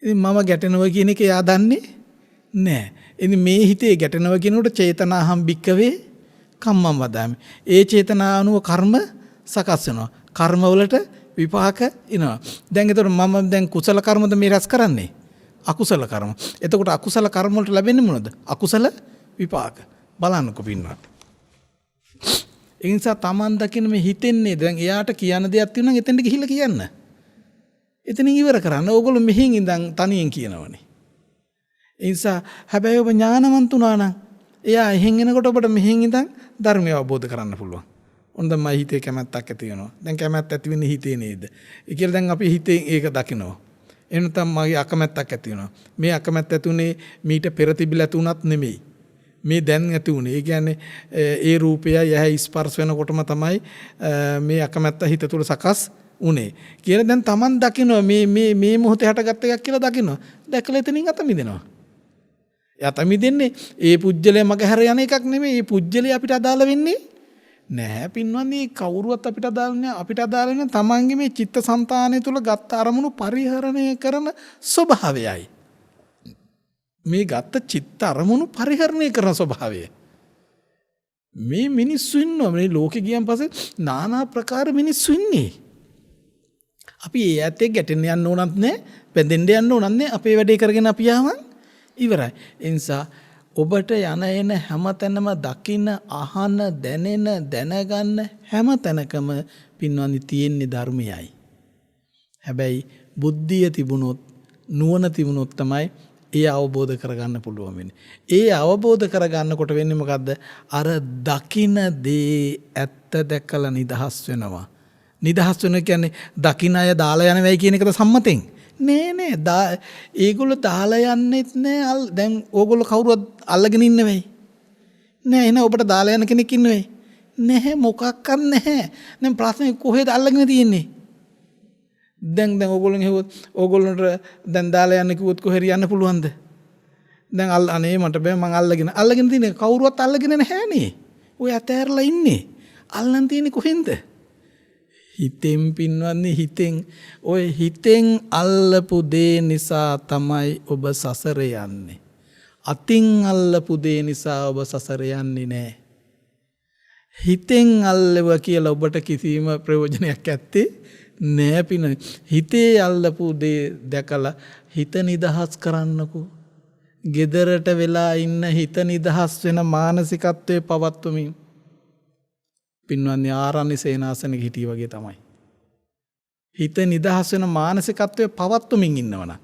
ඉතින් මම ගැටෙනවා කියන එක එයා දන්නේ නැහැ. ඉතින් මේ හිතේ ගැටෙනවා කියනකොට චේතනාහම් භික්කවේ කම්මං වදාමි. ඒ චේතනා අනුව කර්ම සකස් වෙනවා. කර්ම වලට විපාක එනවා. දැන් ඒතකොට මම දැන් කුසල කර්මද මේ රැස් කරන්නේ? අකුසල කර්ම. එතකොට අකුසල කර්ම වලට ලැබෙන්නේ මොනවද? අකුසල විපාක. බලන්නකො පින්වත්. ඒ නිසා Taman දකින්න මේ හිතෙන්නේ දැන් එයාට කියන්න දෙයක් තියෙනවා නම් එතෙන්ට ගිහිල්ලා කියන්න. එතනින් ඉවර කරන්න. ඕගොල්ලෝ මෙහෙන් ඉඳන් තනියෙන් කියනවනේ. ඒ නිසා හැබැයි ඔබ ඥානවන්ත වුණා නම් එයා එහෙන් එනකොට ඔබට මෙහෙන් ඉඳන් ධර්මය අවබෝධ කරන්න පුළුවන්. ඔන්න දැන් මයි හිතේ කැමැත්තක් ඇති වෙනවා. දැන් කැමැත්ත ඇති වෙන්නේ හිතේ නේද? ඒ කියලා දැන් අපි හිතෙන් ඒක දකිනවා. එනතම් මගේ අකමැත්තක් ඇති වෙනවා. මේ අකමැත්ත ඇති උනේ මීට පෙර තිබිලා තුනක් නෙමෙයි. මේ දැන් ඇති උනේ. ඒ කියන්නේ ඒ රූපය යහ ස්පර්ශ වෙනකොටම තමයි මේ අකමැත්ත හිත තුළ සකස් උනේ කියලා දැන් Taman දකිනවා මේ මොහොතේ හටගත්ත එකක් කියලා දකිනවා. දැකලා එතනින් අත මිදෙනවා. යත මිදෙන්නේ ඒ පුජ්‍යලය මග හැර යන එකක් නෙමෙයි. ඒ පුජ්‍යලය අපිට අදාළ වෙන්නේ නැහැ. පින්වත්නි කවුරුවත් අපිට අදාළ නැහැ. අපිට අදාළ වෙන Tamanගේ මේ චිත්තසංතානය තුල ගත් අරමුණු පරිහරණය කරන ස්වභාවයයි. මේ ගත්ත චිත්ත අරමුණු පරිහරණය කරන ස්වභාවය. මේ මිනිස්සු ඉන්නවා මේ ලෝකෙ ගියන් පස්සේ নানা ප්‍රකාර මිනිස්සු ඉන්නේ. අපි ඒ ඇත්තේ ගැටෙන්න යන්න ඕනත් නැහැ, බැඳෙන්න යන්න ඕනත් නැහැ. අපේ වැඩේ කරගෙන අපි ආවන් ඉවරයි. ඒ නිසා ඔබට යන එන හැමතැනම දකින්න, අහන, දැනෙන, දැනගන්න හැමතැනකම පින්වන්දි තියෙන්නේ ධර්මයයි. හැබැයි බුද්ධිය තිබුණොත්, නුවණ තිබුණොත් තමයි ඒ අවබෝධ කරගන්න පුළුවන් වෙන්නේ. ඒ අවබෝධ කරගන්නකොට වෙන්නේ මොකද්ද? අර දකින දේ ඇත්ත දැකලා නිදහස් වෙනවා. නිදහස් වෙන කියන්නේ දකින අය දාලා යන වෙයි කියන එකද සම්මතෙන්? නෑ. ඒගොල්ලෝ දාලා යන්නෙත් නෑ. දැන් ඕගොල්ලෝ කවුරුවත් අල්ලගෙන ඉන්න වෙයි. නෑ එහෙනම් ඔබට දාලා යන කෙනෙක් ඉන්න වෙයි. නැහැ මොකක්වත් නැහැ. දැන් ප්‍රශ්නේ කොහෙද අල්ලගෙන තියෙන්නේ? දැන් ඕගොල්ලන් හෙව්වොත් ඕගොල්ලන්ට දැන් දාලා යන්න කිව්වොත් කොහෙද යන්න පුළුවන්ද? දැන් අනේ මට බෑ මං අල්ලගෙන තියෙන්නේ කවුරුවත් අල්ලගෙන නැහැනේ. ඔය ඇතෑරලා ඉන්නේ. අල්ලන් තියෙන්නේ කොහෙන්ද? හිතෙන් පින්වන්නේ හිතෙන්. ඔය හිතෙන් අල්ලපු දේ නිසා තමයි ඔබ සසර යන්නේ. අතින් අල්ලපු දේ නිසා ඔබ සසර යන්නේ නැහැ. හිතෙන් අල්ලුවා කියලා ඔබට කිසිම ප්‍රයෝජනයක් ඇත්තේ නෑ පින. හිතේ අල්ලපු දේ දැකලා හිත නිදහස් කරන්නකෝ. ගෙදරට වෙලා ඉන්න හිත නිදහස් වෙන මානසිකත්වයේ පවත්වමින් පින්වන්දි ආරණ්‍ය සේනාසනෙක හිටිය වගේ තමයි. හිත නිදහස් වෙන මානසිකත්වයේ පවත්වමින් ඉන්නවනම්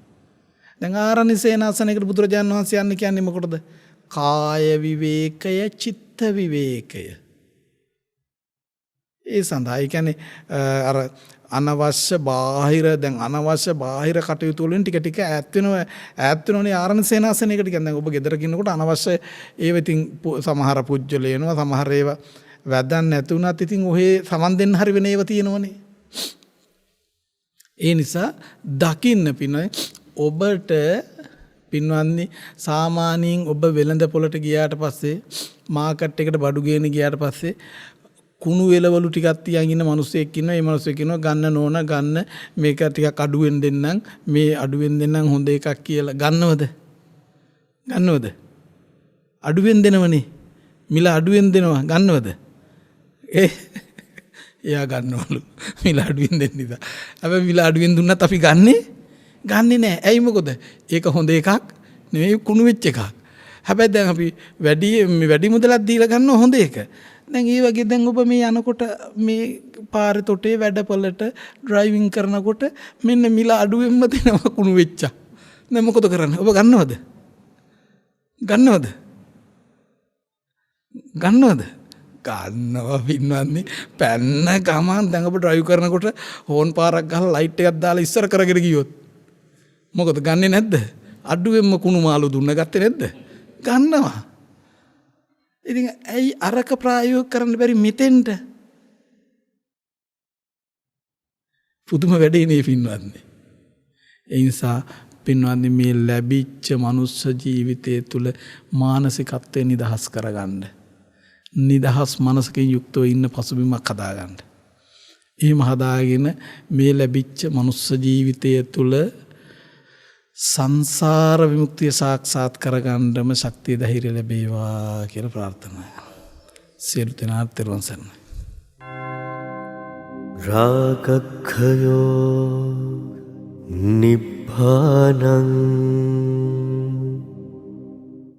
දැන් ආරණ්‍ය සේනාසනයකට බුදුරජාණන් වහන්සේ යන්නේ කියන්නේ මොකටද? කාය විවේකය, චිත්ත විවේකය. ඒ සඳහා ඒ කියන්නේ අර අනවශ්‍ය බාහිර කටයුතු වලින් ටික ටික ඈත් වෙනෝනේ ආරණ්‍ය සේනාසනයකට. කියන්නේ දැන් ඔබ ගෙදර කිනකොට අනවශ්‍ය ඒව ඉතින් සමහර පුජ්‍යල එනවා, සමහර ඒවා වැදන් නැතුණත් ඉතින් ඔහේ සමන් දෙන්න හරි වෙන ඒවා තියෙනවනේ. ඒ නිසා දකින්න පිනයි ඔබට පින්වන්දි සාමාන්‍යයෙන් ඔබ වෙළඳ පොළට ගියාට පස්සේ මාකට් එකට බඩු ගේන්න ගියාට පස්සේ කුණු එළවලු ටිකක් තියන් ඉන්න මිනිස්සෙක් ඉන්නවා. ඒ මිනිස්සෙක් කියනවා ගන්න නෝන ගන්න මේක ටිකක් අඩුවෙන් දෙන්නම්, මේ අඩුවෙන් දෙන්නම් හොඳ එකක් කියලා. ගන්නවද? අඩුවෙන් දෙනවනේ. මිල අඩුවෙන් දෙනවා. ගන්නවද? එයා ගන්නවලු මිල අඩුවෙන් දෙන්න නිසා. හැබැයි මිල අඩුවෙන් දුන්නත් අපි ගන්නේ නැහැ. ඇයි මොකද? ඒක හොඳ එකක් නෙවෙයි, කුණු වෙච්ච එකක්. හැබැයි දැන් අපි වැඩි මුදලක් දීලා ගන්නවා හොඳ එක. දැන් ඒ වගේ දැන් ඔබ මේ යනකොට මේ පාරේ තොටේ වැඩපළට ඩ්‍රයිවිං කරනකොට මෙන්න මිල අඩුවෙන්ම දෙනවා කුණු වෙච්චා. දැන් මොකද කරන්නේ? ඔබ ගන්නවද? ගන්නවා පින්වත්නි. පැන්න ගමන් දැන් ඔබ ඩ්‍රයිව් කරනකොට හෝන් පාරක් ගහලා ලයිට් එකක් දාලා ඉස්සර කරගෙන ගියොත් මොකද ගන්නෙ නැද්ද? අඩුවෙන්ම කුණු මාළු දුන්න ගත්තේ නැද්ද? ගන්නවා. ඉතින් ඇයි අරක ප්‍රායෝගික කරන්න බැරි මෙතෙන්ට? පුදුම වැඩේ නේ පින්වත්නි. ඒ නිසා පින්වත්නි මේ ලැබිච්ච මනුස්ස ජීවිතය තුළ මානසිකත්වය නිදහස් කරගන්න. නිදහස් මනසකින් යුක්තව ඉන්න පසුබිමක් හදාගන්න. එහෙම හදාගෙන මේ ලැබිච්ච මනුස්ස ජීවිතය තුළ සංසාර විමුක්තිය සාක්ෂාත් කරගන්නම ශක්තිය ධෛර්යය ලැබේවා කියලා ප්‍රාර්ථනා කරනවා. සියලු දෙනාට තෙරුවන් සරණයි. රාගක්ඛයෝ නිබ්බානං